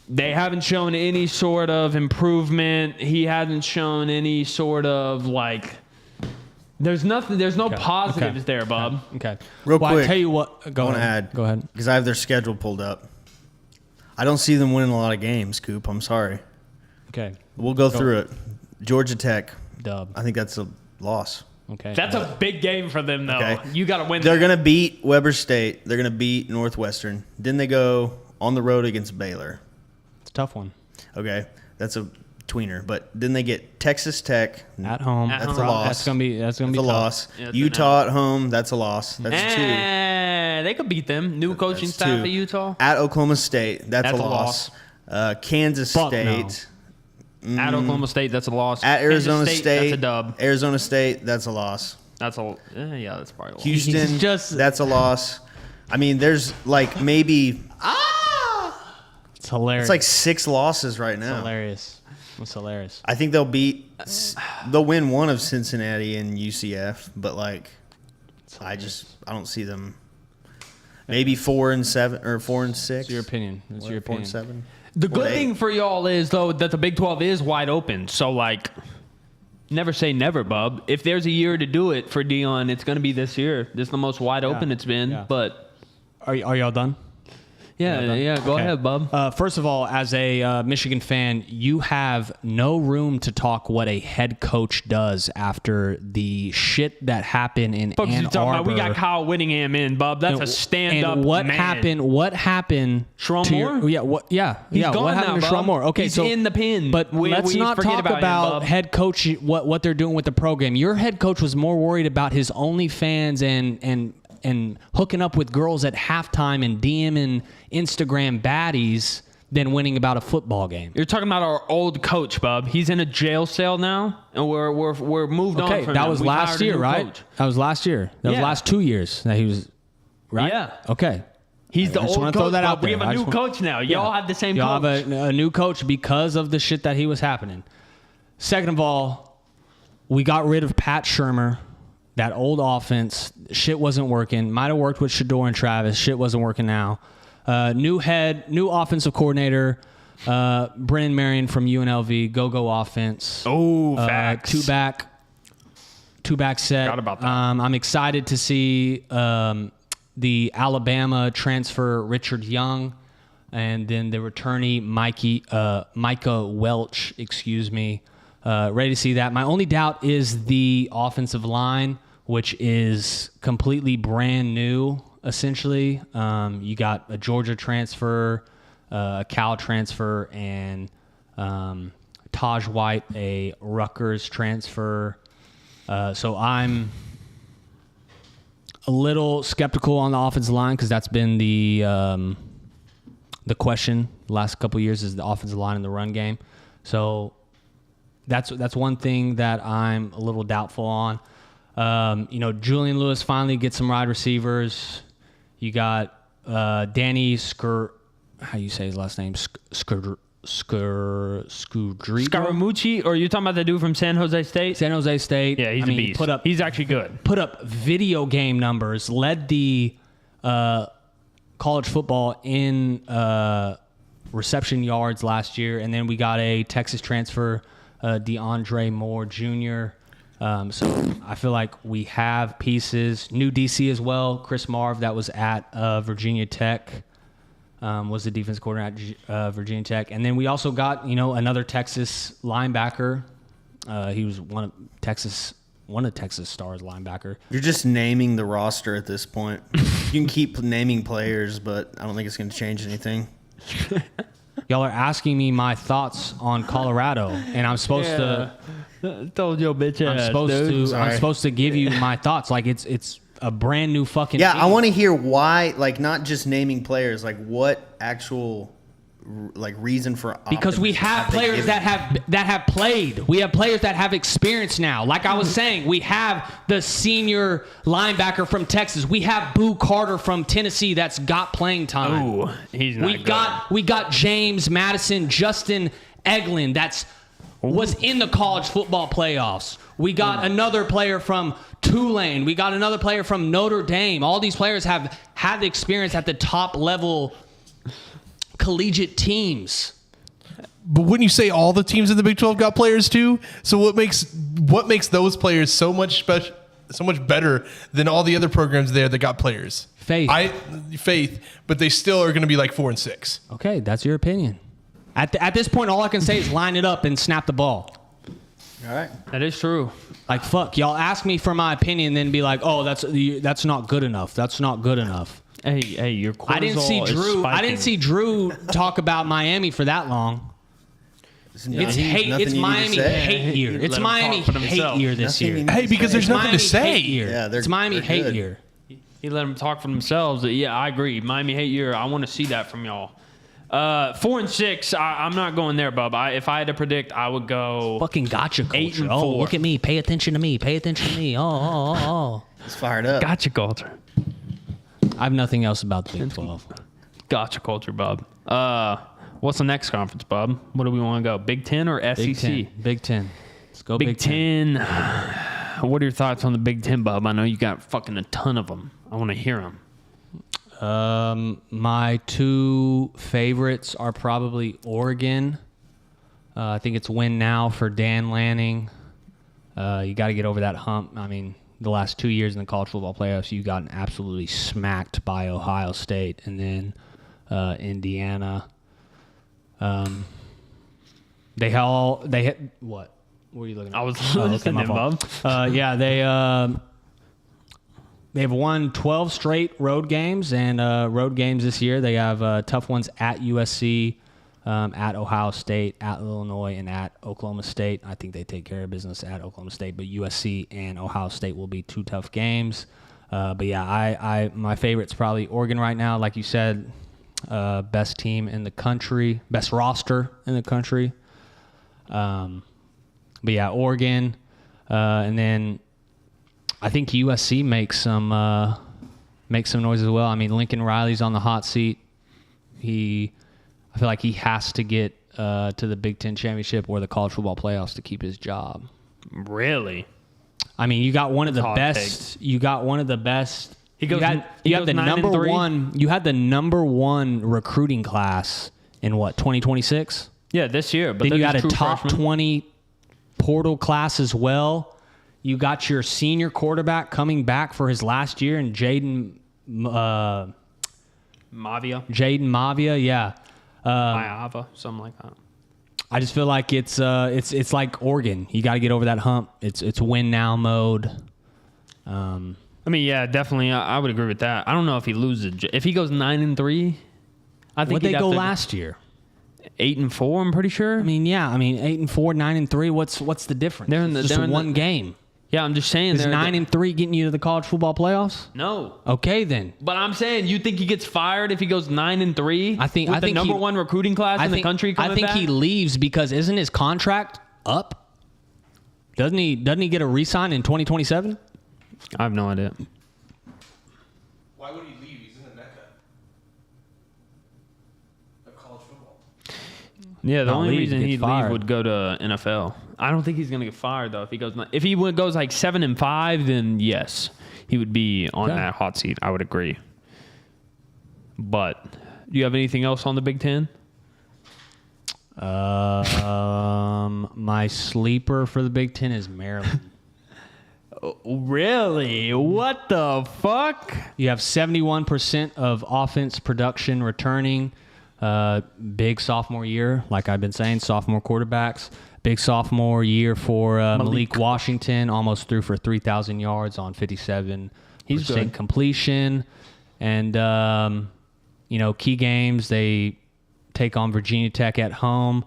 They haven't shown any sort of improvement. He hasn't shown any sort of, like, there's no positives there, Bub. Okay. Real well, quick, I tell you what. Go ahead. Go ahead. Because I have their schedule pulled up. I don't see them winning a lot of games, Coop. I'm sorry. Okay. We'll go through it. Georgia Tech. Dub. I think that's a loss. Okay. That's a big game for them, though. Okay. You got to win. They're going to beat Weber State. They're going to beat Northwestern. Then they go on the road against Baylor. It's a tough one. Okay. That's a tweener. But then they get Texas Tech At home. At That's home. a loss. That's gonna be That's a tough. loss. Yeah, it's Utah at home. That's a loss. That's 2. They could beat them. New coaching That's staff 2. at Utah. At Oklahoma State. That's a loss. Kansas Fuck State. At Oklahoma State, that's a loss. At Arizona Kansas State. that's a dub. Arizona State. That's a loss. That's a yeah, that's probably a loss. Houston. just- That's a loss. I mean, there's like maybe It's hilarious. it's like 6 losses right now. hilarious. It's hilarious. I think they'll win one of Cincinnati and UCF, but like I don't see them. Maybe 4-7 or 4-6. What's your opinion? What's your opinion? 4-7. The good 4-8. thing for y'all is though that the Big 12 is wide open. So like, never say never, bub. If there's a year to do it for Dion, it's going to be this year. This is the most wide open it's been. Yeah. But Are y'all done? yeah, go Okay. ahead, bub. First of all, as a Michigan fan, you have no room to talk what a head coach does after the shit that happened in Folks, Ann you talking about Arbor. we got Kyle Whittingham in, bub. That's a stand-up And what man. happened? What happened? Sharon to your- Moore? Yeah. What? Yeah. He's yeah. gone What happened now, to Sharon bub. Moore? Okay. He's so in the pin. But we let's not forget talk about him, about bub. head coach. What they're doing with the program. Your head coach was more worried about his OnlyFans and hooking up with girls at halftime and DMing Instagram baddies than winning about a football game. You're talking about our old coach, bub. He's in a jail cell now, and we're moved on Okay, from that him. was We've last hired a year, new right? coach. That was last year. That was Yeah. last 2 years that he was, right? Yeah. Okay. He's the I just old wanna coach. throw that bub. out We there. have I a new just want- coach now. Y'all have the same Y'all coach. have a new coach because of the shit that he was happening. Second of all, we got rid of Pat Shurmur. That old offense, shit wasn't working. Might have worked with Shador and Travis. Shit wasn't working now. New offensive coordinator, Brennan Marion from UNLV. Go offense. Oh, facts. Two back set. Forgot about that. I'm excited to see the Alabama transfer Richard Young, and then the returnee Micah Welch. Ready to see that. My only doubt is the offensive line, which is completely brand new. Essentially, you got a Georgia transfer, a Cal transfer, and Taj White, a Rutgers transfer. So I'm a little skeptical on the offensive line because that's been the question the last couple of years is the offensive line in the run game. So that's one thing that I'm a little doubtful on. Julian Lewis finally gets some wide receivers. You got Danny how you say his last name? Scudrigo? Scaramucci, or are you talking about the dude from San Jose State? San Jose State. Yeah, he's a beast. He's actually good. Put up video game numbers, led the college football in reception yards last year, and then we got a Texas transfer, DeAndre Moore Jr. So I feel like we have pieces. New DC as well, Chris Marv, that was at Virginia Tech, was the defense coordinator at Virginia Tech, and then we also got another Texas linebacker. He was one of Texas Stars linebacker. You're just naming the roster at this point. You can keep naming players, but I don't think it's going to change anything. Y'all are asking me my thoughts on Colorado, and I'm supposed to. Told your bitch I'm ass, supposed dude. to. Sorry. I'm supposed to give you my thoughts. Like it's a brand new fucking. Yeah, team. I want to hear why, like not just naming players, like what actual reason for Because we optimism have they players given? that have played. We have players that have experience now. Like I was saying, we have the senior linebacker from Texas. We have Boo Carter from Tennessee that's got playing time. Ooh, he's not good. We got James Madison, Justin Eglin was in the college football playoffs. We got another player from Tulane. We got another player from Notre Dame. All these players have had the experience at the top level collegiate teams. But wouldn't you say all the teams in the Big 12 got players too? So what makes those players so much better than all the other programs there that got players? Faith, but they still are going to be like 4 and 6. Okay, that's your opinion. At this point, all I can say is line it up and snap the ball. All right. That is true. Like fuck, y'all ask me for my opinion, then be like, oh, that's not good enough. That's not good enough. Hey, your cortisol I didn't see is Drew. I spiking. didn't see Drew talk about Miami for that long. It's hate. It's Miami hate year. It's Miami hate year this year. Hey, because there's nothing to say. Yeah, it's Miami hate good. year. He let them talk for themselves. Yeah, I agree. Miami hate year. I want to see that from y'all. 4-6. I'm not going there, bub. If I had to predict, I would go fucking gotcha culture. 8-4. Oh, look at me. Pay attention to me. Pay attention to me. Oh. It's fired up. Gotcha culture. I have nothing else about the Big 12. Gotcha culture, bub. What's the next conference, bub? What do we want to go? Big 10 or SEC? Big 10. Let's go Big 10. What are your thoughts on the Big 10, bub? I know you got fucking a ton of them. I want to hear them. My two favorites are probably Oregon. I think it's win now for Dan Lanning. You got to get over that hump. I mean, the last 2 years in the college football playoffs, you gotten absolutely smacked by Ohio State and then Indiana. They hit what? What were you looking at? I was listening, bub. Yeah, they've won 12 straight road games, and road games this year. They have tough ones at USC, at Ohio State, at Illinois, and at Oklahoma State. I think they take care of business at Oklahoma State, but USC and Ohio State will be two tough games. But yeah, my favorite's probably Oregon right now. Like you said, best team in the country, best roster in the country. But yeah, Oregon, and then I think USC makes some noise as well. I mean, Lincoln Riley's on the hot seat. I feel like he has to get to the Big Ten championship or the college football playoffs to keep his job. Really? I mean, you got one of the best. You got one of the best. You had the number 1. You had the number 1 recruiting class in what 2026. Yeah, this year. But then you had a top 20 portal class as well. You got your senior quarterback coming back for his last year, and Jaden Mavia. Yeah. Iava, something like that. I just feel like it's like Oregon. You got to get over that hump. It's win now mode. I mean, yeah, definitely. I would agree with that. I don't know if he loses. If he goes 9-3, I think what'd they go last year? 8-4. I'm pretty sure. I mean, yeah. I mean, 8-4, 9-3. What's the difference? It's just one game. Yeah, I'm just saying. Is 9-3 getting you to the college football playoffs? No. Okay, then. But I'm saying, you think he gets fired if he goes 9-3? I think the number 1 recruiting class in the country coming back? I think he leaves because isn't his contract up? Doesn't he get a re-sign in 2027? I have no idea. Why would he leave? He's in the Mecca of college football. Yeah, the only reason he'd leave would go to NFL. I don't think he's gonna get fired though. If he goes like 7-5, then yes, he would be on that hot seat. I would agree. But do you have anything else on the Big Ten? My sleeper for the Big Ten is Maryland. Really? What the fuck? You have 71% of offense production returning. Big sophomore year, like I've been saying, sophomore quarterbacks. Big sophomore year for Malik Washington, almost threw for 3,000 yards on 57% completion. And, key games, they take on Virginia Tech at home.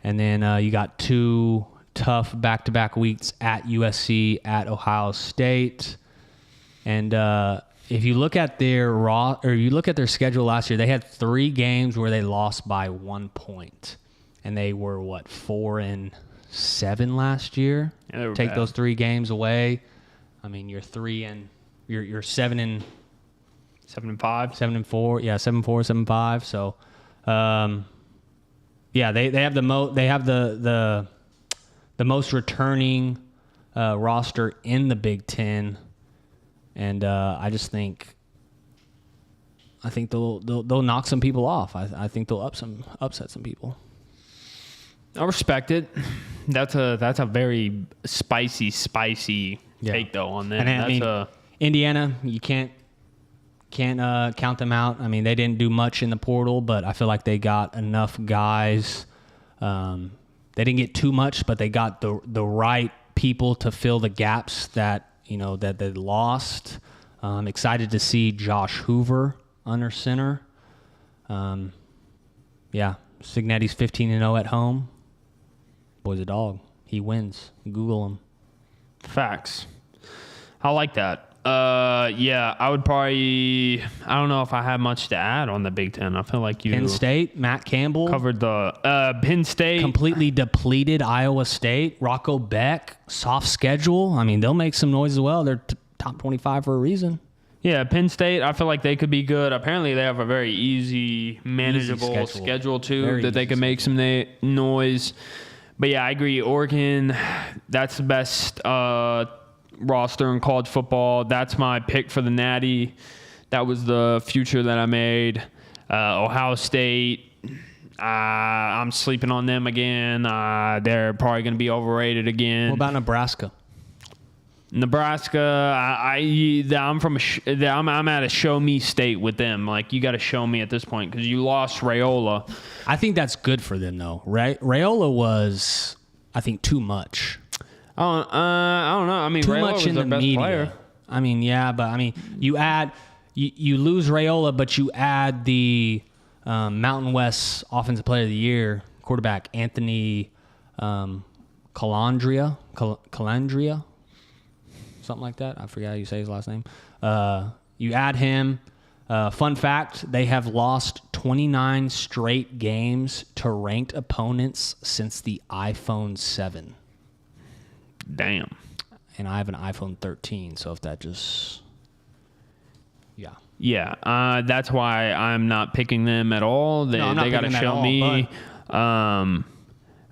And then you got 2 tough back-to-back weeks at USC, at Ohio State. And if you look at their schedule last year, they had 3 games where they lost by 1 point. And they were 4-7 last year. Yeah, take bad. Those 3 games away. I mean, you're 7-5. 7-4. Yeah, 7-4, 7-5. So, yeah, they have the most returning roster in the Big Ten, and I think they'll knock some people off. I think they'll upset some people. I respect it. That's a very spicy take though on that. And Indiana, you can't count them out. I mean, they didn't do much in the portal, but I feel like they got enough guys. They didn't get too much, but they got the right people to fill the gaps that they lost. I'm excited to see Josh Hoover under center. Yeah, Cignetti's 15-0 at home. Boy's a dog. He wins. Google him. Facts. I like that. Yeah, I would probably. I don't know if I have much to add on the Big Ten. I feel like you Penn State, Matt Campbell. covered the Penn State. Completely depleted Iowa State. Rocco Beck, soft schedule. I mean, they'll make some noise as well. They're top 25 for a reason. Yeah, Penn State, I feel like they could be good. Apparently, they have a very easy, manageable schedule too, Very that they easy can make some noise. But yeah, I agree. Oregon, that's the best roster in college football. That's my pick for the Natty. That was the future that I made. Ohio State, I'm sleeping on them again. They're probably going to be overrated again. What about Nebraska? Nebraska, I'm at a show me state with them. Like, you got to show me at this point because you lost Raiola. I think that's good for them, though. Raiola was, I think, too much. I don't know. I mean, Too Raiola much was in their the best media. player. I mean, yeah, but I mean, you lose Raiola, but you add the Mountain West Offensive Player of the Year quarterback Anthony Calandria, something like that. I forget how you say his last name. You add him. Fun fact, they have lost 29 straight games to ranked opponents since the iPhone 7. Damn. And I have an iPhone 13, so if that just... Yeah. Yeah, that's why I'm not picking them at all. They I'm not got to picking them at show all, me.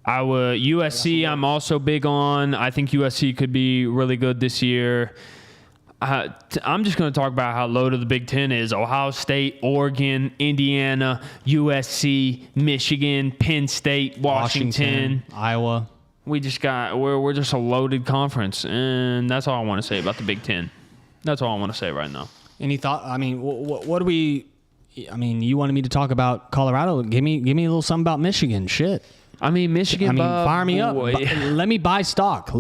I would USC. I'm also big on. I think USC could be really good this year. I'm just going to talk about how loaded the Big Ten is. Ohio State, Oregon, Indiana, USC, Michigan, Penn State, Washington. Iowa. We're just a loaded conference, and that's all I want to say about the Big Ten. That's all I want to say right now. Any thought? I mean, what do we? I mean, you wanted me to talk about Colorado. Give me a little something about Michigan. Shit. I mean, Michigan. Fire me up. Boy. Let me buy stock.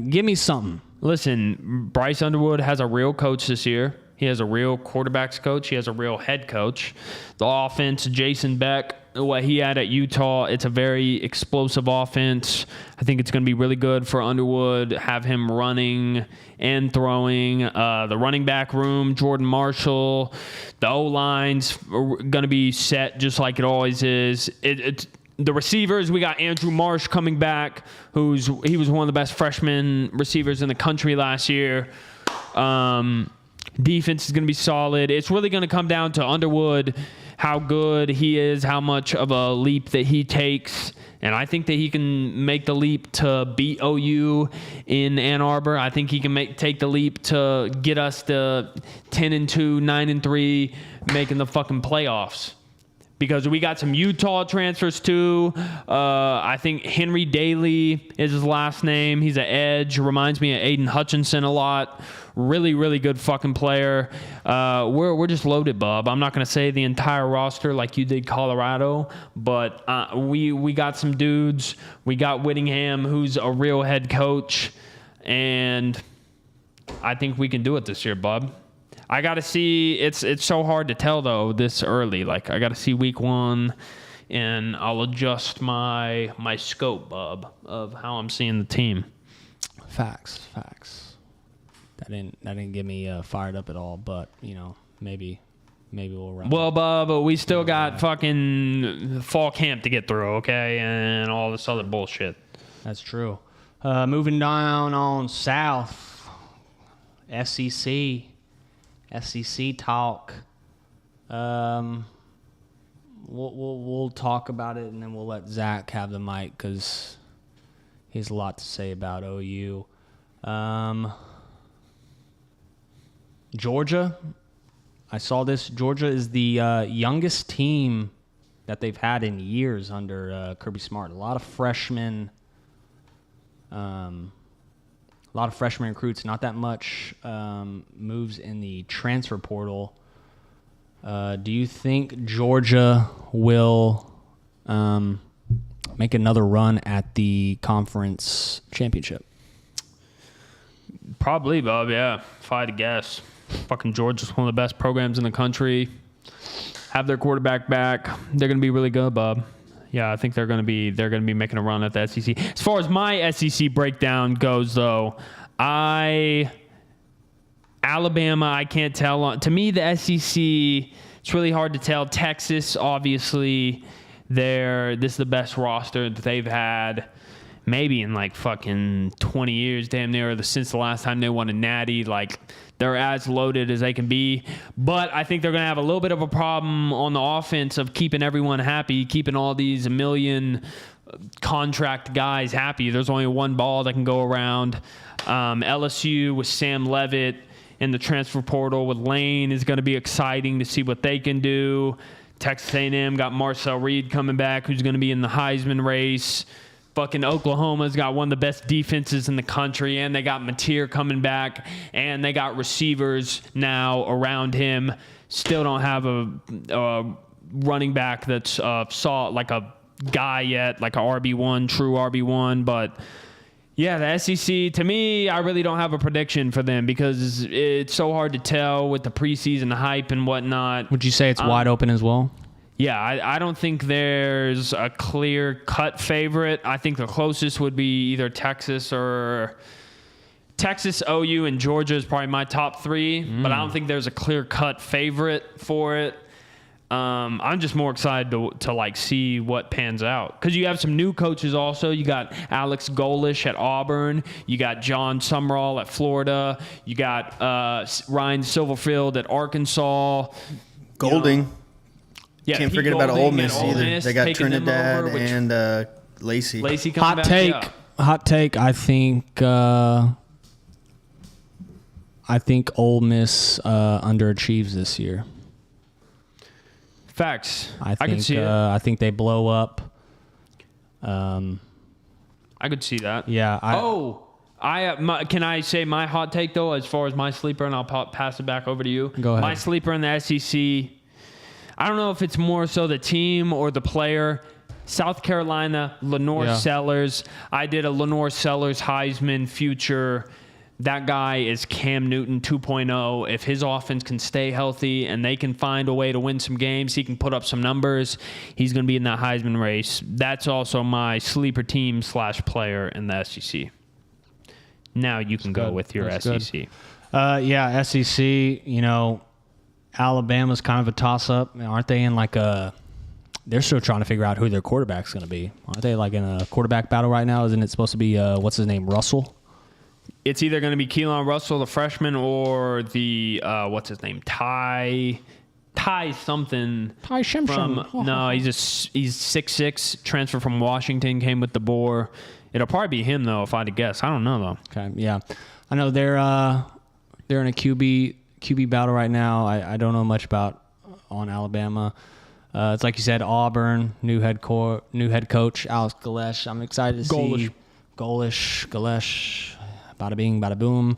Give me something. Listen, Bryce Underwood has a real coach this year. He has a real quarterbacks coach. He has a real head coach. The offense, Jason Beck, what he had at Utah, it's a very explosive offense. I think it's going to be really good for Underwood, have him running and throwing. The running back room, Jordan Marshall, the O-line's going to be set just like it always is. The receivers, we got Andrew Marsh coming back, he was one of the best freshman receivers in the country last year. Defense is going to be solid. It's really going to come down to Underwood, how good he is, how much of a leap that he takes. And I think that he can make the leap to beat OU in Ann Arbor. I think he can take the leap to get us to 10-2, 9-3, making the fucking playoffs. Because we got some Utah transfers too. I think Henry Daly is his last name. He's an edge. Reminds me of Aiden Hutchinson a lot. Really, really good fucking player. We're just loaded, bub. I'm not going to say the entire roster like you did Colorado, but we got some dudes. We got Whittingham, who's a real head coach, and I think we can do it this year, bub. I got to see. It's so hard to tell though this early. Like, I got to see week 1, and I'll adjust my scope, bub, of how I'm seeing the team. Facts. That didn't get me fired up at all. But maybe we'll run. Well, bub, we still got fucking fall camp to get through, okay, and all this other bullshit. That's true. Moving down on south, SEC talk. We'll talk about it, and then we'll let Zach have the mic because he has a lot to say about OU. Georgia, I saw this. Georgia is the youngest team that they've had in years under Kirby Smart. A lot of freshmen. A lot of freshman recruits, not that much moves in the transfer portal. Do you think Georgia will make another run at the conference championship? Probably, Bob, yeah. If I had to guess. Fucking Georgia's one of the best programs in the country. Have their quarterback back. They're going to be really good, Bob. Yeah, I think they're going to be making a run at the SEC. As far as my SEC breakdown goes, though, Alabama, I can't tell. To me, the SEC, it's really hard to tell. Texas, obviously, this is the best roster that they've had maybe in like fucking 20 years, damn near, since the last time they won a natty. Like, they're as loaded as they can be. But I think they're going to have a little bit of a problem on the offense of keeping everyone happy, keeping all these million contract guys happy. There's only one ball that can go around. LSU with Sam Leavitt in the transfer portal with Lane is going to be exciting to see what they can do. Texas A&M got Marcel Reed coming back, who's going to be in the Heisman race. Fucking Oklahoma's got one of the best defenses in the country, and they got Mateer coming back, and they got receivers now around him. Still don't have a running back that's like a guy yet, like a RB1, true RB1. But yeah, the SEC, to me, I really don't have a prediction for them because it's so hard to tell with the preseason hype and whatnot. Would you say it's wide open as well? Yeah, I don't think there's a clear-cut favorite. I think the closest would be either Texas, OU, and Georgia is probably my top three, but I don't think there's a clear-cut favorite for it. I'm just more excited to like see what pans out because you have some new coaches also. You got Alex Golish at Auburn. You got John Sumrall at Florida. You got Ryan Silverfield at Arkansas. Golding. Yeah, Can't Pete forget about Golding Ole Miss and Ole either. Miss They got taking them Trinidad over, and Lacey. Lacey coming Hot back. take. I think Ole Miss underachieves this year. Facts. I could see it. I think they blow up. I could see that. Yeah. Can I say my hot take though, as far as my sleeper, and I'll pass it back over to you. Go ahead. My sleeper in the SEC. I don't know if it's more so the team or the player. South Carolina, Lenore Sellers. I did a Lenore Sellers Heisman future. That guy is Cam Newton 2.0. If his offense can stay healthy and they can find a way to win some games, he can put up some numbers, he's going to be in that Heisman race. That's also my sleeper team / player in the SEC. Now you can go with your SEC. SEC, Alabama's kind of a toss-up. Aren't they in like they're still trying to figure out who their quarterback's going to be. Aren't they like in a quarterback battle right now? Isn't it supposed to be, what's his name, Russell? It's either going to be Keelan Russell, the freshman, or the, what's his name, Ty something. Ty Shimshon. No, he's 6'6", transfer from Washington, came with the Boar. It'll probably be him, though, if I had to guess. I don't know, though. Okay, yeah. I know they're in a QB battle right now. I don't know much on Alabama. It's like you said, Auburn, new head coach Alex Galesh. I'm excited to see Galesh. Bada bing, bada boom.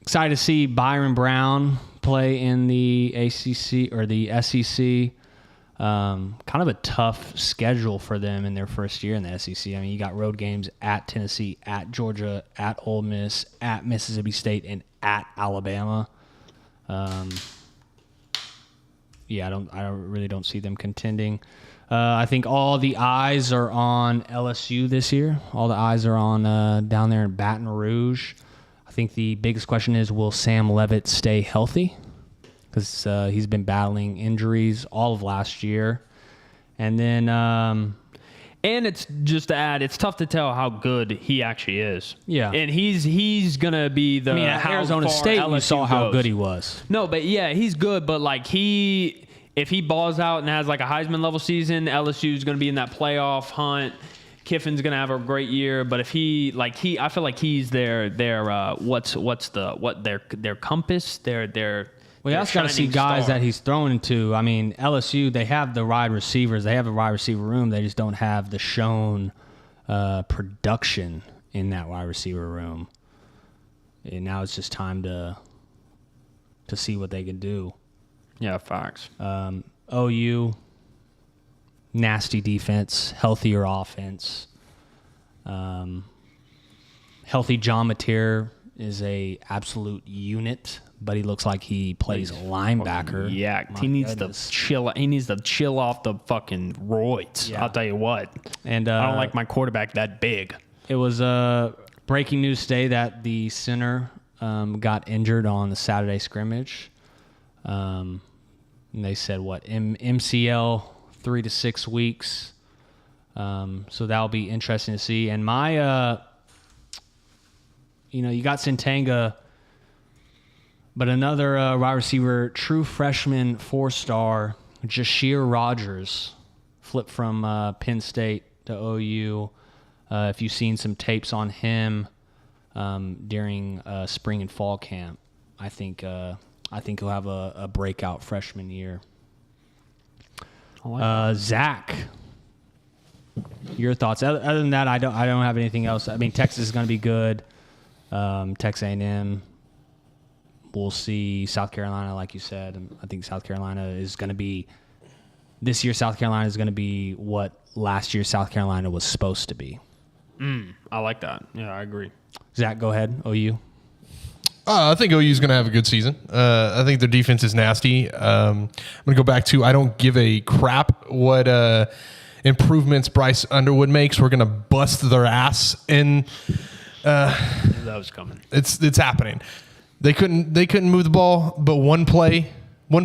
Excited to see Byron Brown play in the ACC or the SEC. Kind of a tough schedule for them in their first year in the SEC. I mean, you got road games at Tennessee, at Georgia, at Ole Miss, at Mississippi State, and at Alabama. I really don't see them contending. I think all the eyes are on LSU this year. All the eyes are on down there in Baton Rouge. I think the biggest question is, will Sam Leavitt stay healthy? Because he's been battling injuries all of last year. And then... and it's just to add, it's tough to tell how good he actually is. Yeah. And he's going to be the... at Arizona State, LSU you saw how good he was. No, but yeah, he's good. But like if he balls out and has like a Heisman level season, LSU's going to be in that playoff hunt. Kiffin's going to have a great year. But if I feel like he's their compass, their Well, you also got to see guys that he's thrown into. I mean, LSU, they have the wide receivers. They have a wide receiver room. They just don't have the shown production in that wide receiver room. And now it's just time to see what they can do. Yeah, facts. OU, nasty defense, healthier offense. Healthy John Mateer is a absolute unit but he looks like he plays linebacker. Yeah, My he needs goodness. to chill. He needs to chill off the fucking roids. Yeah. I'll tell you what. And I don't like my quarterback that big. It was breaking news today that the center got injured on the Saturday scrimmage. And they said MCL 3 to 6 weeks. So that'll be interesting to see. And my, you got Santanga, but another wide receiver, true freshman 4-star, Jashir Rogers, flipped from Penn State to OU. If you've seen some tapes on him during spring and fall camp, I think he'll have a breakout freshman year. Zach, your thoughts? Other than that, I don't have anything else. I mean, Texas is going to be good. Texas A&M. We'll see. South Carolina, like you said, I think South Carolina is going to be. This year, South Carolina is going to be what last year South Carolina was supposed to be. I like that. Yeah, I agree. Zach, go ahead. OU. I think OU is going to have a good season. I think their defense is nasty. I'm going to go back to I don't give a crap what improvements Bryce Underwood makes. We're going to bust their ass, and That was coming. it's happening. They couldn't move the ball, but one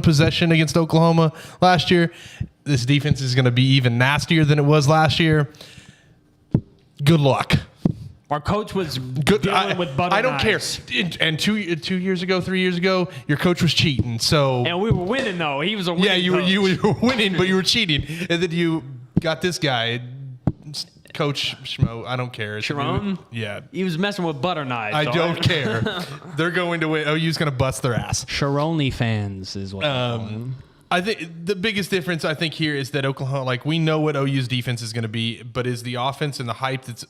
possession against Oklahoma last year. This defense is going to be even nastier than it was last year. Good luck. Our coach was Good. dealing with butter I don't care. knives. And 3 years ago, your coach was cheating. So And we were winning, though. He was a winning yeah, coach. you were winning, but you were cheating, and then you got this guy, Coach Schmo. I don't care. Sharon? Yeah, He was messing with butter knives. I so don't care. They're going to win. OU's going to bust their ass. Sharoni fans is what they call him. I think the biggest difference here is that Oklahoma, like we know what OU's defense is going to be, but is the offense and the hype that's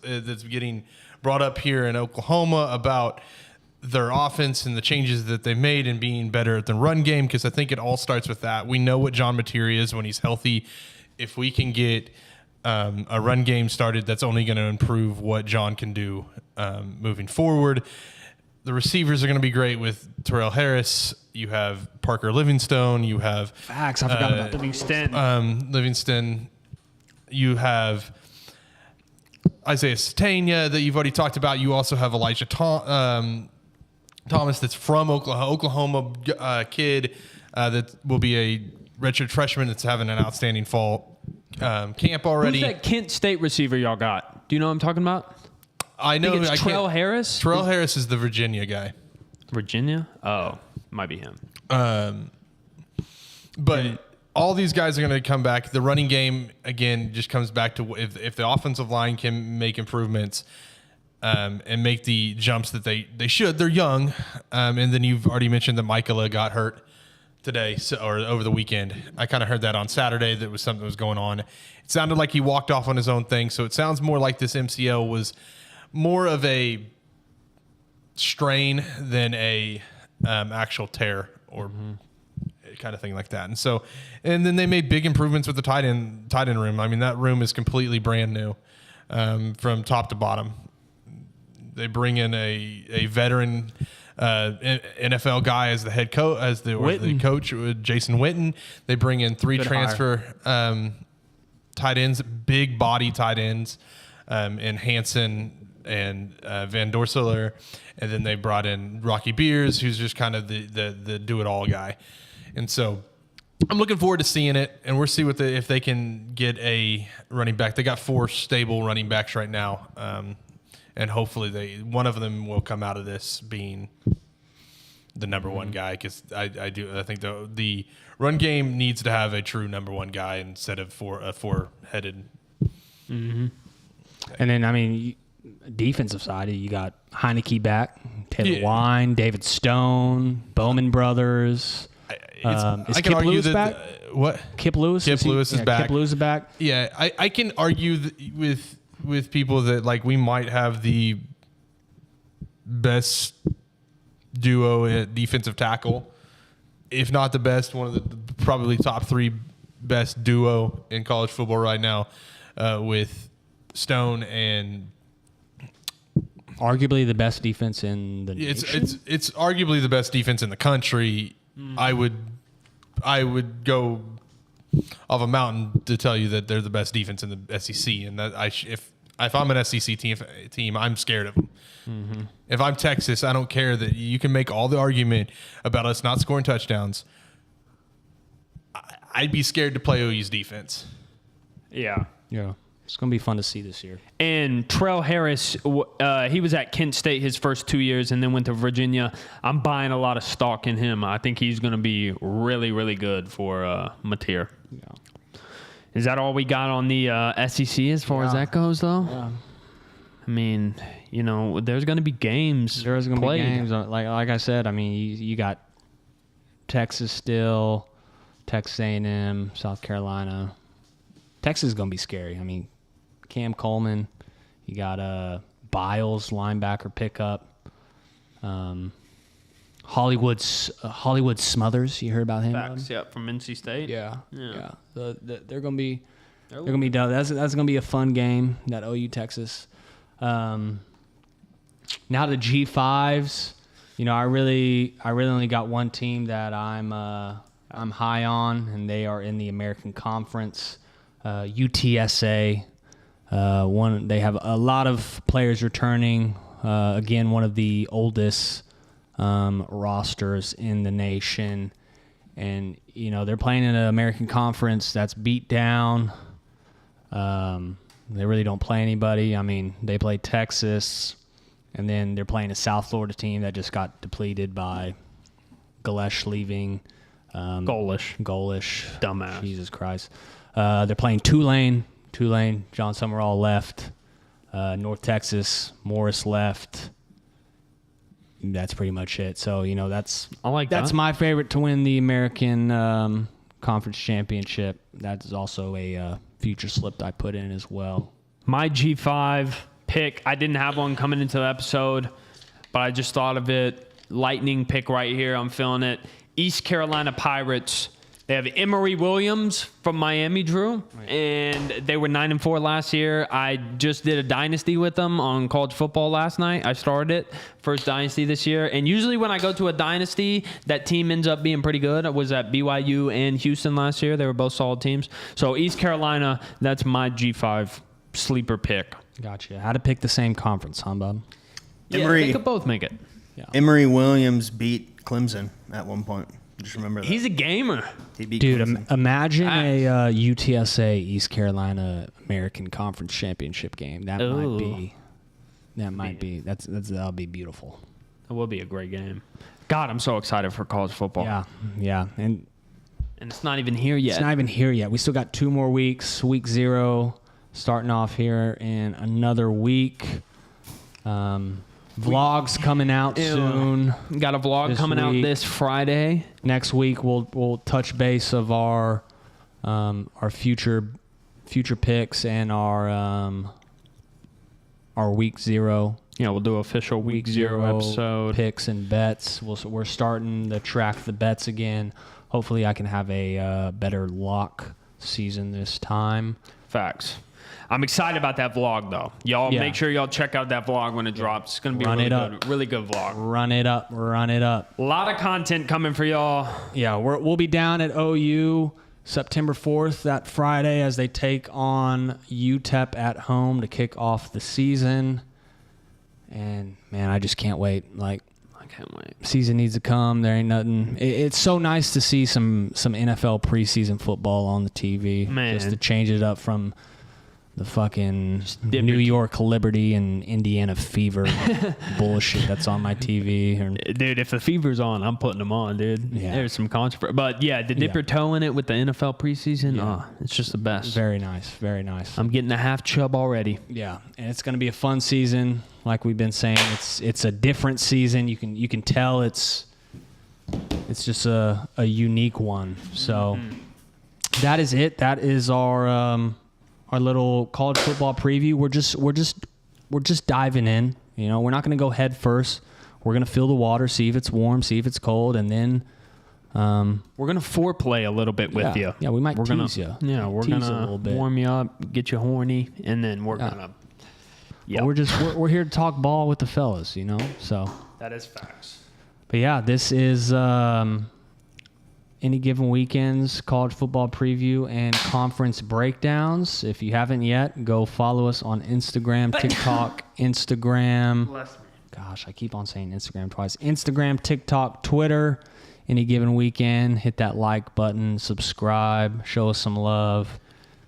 getting brought up here in Oklahoma about their offense and the changes that they've made and being better at the run game, because I think it all starts with that. We know what John Materia is when he's healthy. If we can get a run game started, that's only going to improve what John can do moving forward. The receivers are going to be great with Terrell Harris. You have Parker Livingstone. You have Facts. I forgot about that. Livingston. You have Isaiah Satania that you've already talked about. You also have Elijah Thomas that's from Oklahoma kid that will be a redshirt freshman that's having an outstanding fall camp already. Who's that Kent State receiver y'all got? Do you know what I'm talking about? I know. I think it's Terrell Harris? Terrell Harris is the Virginia guy. Virginia? Oh, might be him. But all these guys are going to come back. The running game, again, just comes back to if the offensive line can make improvements and make the jumps that they should. They're young. And then you've already mentioned that Michaela got hurt today or over the weekend. I kind of heard that on Saturday. That was something that was going on. It sounded like he walked off on his own thing. So it sounds more like this MCL was more of a strain than a actual tear or kind of thing like that. And then they made big improvements with the tight end room. I mean, that room is completely brand new from top to bottom. They bring in a veteran NFL guy as the head coach, as the coach, Jason Witten. They bring in 3 Good transfer tight ends, big body tight ends, in Hansen and Van Dorselaar, and then they brought in Rocky Beers, who's just kind of the do-it-all guy. And so I'm looking forward to seeing it, and we'll see if they can get a running back. They got 4 stable running backs right now, and hopefully one of them will come out of this being the number one guy, because I think the run game needs to have a true number one guy instead of a four-headed. Mm-hmm. And then, I mean, defensive side, you got Heineke back, Taylor Wine, David Stone, Bowman Brothers. Is Kip Lewis back? What? Kip Lewis? Kip Lewis is back. Kip Lewis is back. Yeah, I can argue with people that like we might have the best duo at defensive tackle, if not the best, one of the probably top 3 best duo in college football right now, with Stone and Arguably the best defense in the It's nation. it's arguably the best defense in the country. I would go off a mountain to tell you that they're the best defense in the SEC, and that if I'm an SEC team, I'm scared of them. Mm-hmm. If I'm Texas, I don't care that you can make all the argument about us not scoring touchdowns. I'd be scared to play OU's defense. Yeah. Yeah. It's going to be fun to see this year. And Trell Harris, he was at Kent State his first 2 years and then went to Virginia. I'm buying a lot of stock in him. I think he's going to be really, really good for Mateer. Yeah. Is that all we got on the SEC as far as that goes, though? Yeah. I mean, there's going to be games. There's going to be played. games. Like I said, I mean, you got Texas still, Texas A&M, South Carolina. Texas is going to be scary. I mean, Cam Coleman, you got Biles, linebacker pickup. Hollywood Smothers, you heard about him? Facts, yeah, from NC State. Yeah. They're going to be They're going to be done. That's going to be a fun game, that OU Texas. Now the G5s, I really only got one team that I'm high on, and they are in the American Conference. UTSA. They have a lot of players returning. Again, one of the oldest rosters in the nation, and they're playing in an American Conference that's beat down. They really don't play anybody. I mean, they play Texas, and then they're playing a South Florida team that just got depleted by Galesh leaving. Golish. Dumbass. Jesus Christ. They're playing Tulane. John Summerall left. North Texas, Morris left. That's pretty much it. So, that's my favorite to win the American Conference Championship. That is also a future slip I put in as well. My G5 pick, I didn't have one coming into the episode, but I just thought of it. Lightning pick right here. I'm feeling it. East Carolina Pirates. They have Emory Williams from Miami, Drew, and they were 9-4 last year. I just did a dynasty with them on college football last night. I started it, first dynasty this year. And usually when I go to a dynasty, that team ends up being pretty good. I was at BYU and Houston last year. They were both solid teams. So East Carolina, that's my G5 sleeper pick. Gotcha. How to pick the same conference, huh, Bob? Yeah, they could both make it. Yeah. Emory Williams beat Clemson at one point. Just remember that. He's a gamer. He beat Dude, Clemson. imagine a UTSA East Carolina American Conference Championship game. That'll be beautiful. It will be a great game. God, I'm so excited for college football. Yeah. And it's not even here yet. it's not even here yet. We still got 2 more weeks. Week 0 starting off here in another week. Vlogs coming out soon. Got a vlog coming out this Friday. Next week we'll touch base of our future picks and our week 0. Yeah, we'll do official week 0 episode. Picks and bets. We're starting to track the bets again. Hopefully I can have a better lock season this time. Facts. I'm excited about that vlog, though. Y'all make sure y'all check out that vlog when it drops. It's going to be a really good vlog. Run it up. A lot of content coming for y'all. Yeah, we'll be down at OU September 4th, that Friday, as they take on UTEP at home to kick off the season. And, man, I just can't wait. I can't wait. Season needs to come. There ain't nothing. It's so nice to see some NFL preseason football on the TV. Man. Just to change it up from the fucking New York Liberty and Indiana Fever bullshit that's on my TV. Dude, if the Fever's on, I'm putting them on, dude. Yeah. There's some controversy. But, yeah, to dip your toe in it with the NFL preseason, it's just the best. Very nice. Very nice. I'm getting a half chub already. Yeah, and it's going to be a fun season. Like we've been saying, it's a different season. You can tell it's just a unique one. So that is it. That is our little college football preview. We're just diving in. We're not going to go head first. We're going to feel the water, see if it's warm, see if it's cold, and then we're going to foreplay a little bit with you. Yeah, we might tease you. Yeah, we're going to warm you up, get you horny, and then we're going to Yep. We're here to talk ball with the fellas, you know. So That is facts. but yeah, this is any given weekends college football preview and conference breakdowns. If you haven't yet, go follow us on Instagram, TikTok, Gosh, I keep on saying Instagram twice. Instagram, TikTok, Twitter. Any given weekend, hit that like button, subscribe, show us some love.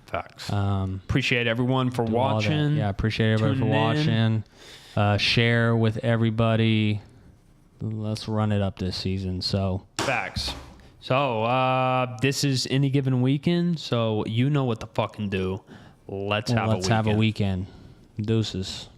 Facts. Appreciate everyone for watching. Yeah, appreciate everybody for watching. Share with everybody. Let's run it up this season. So Facts. So this is any given weekend. So you know what to fucking do. Let's have a weekend. Deuces.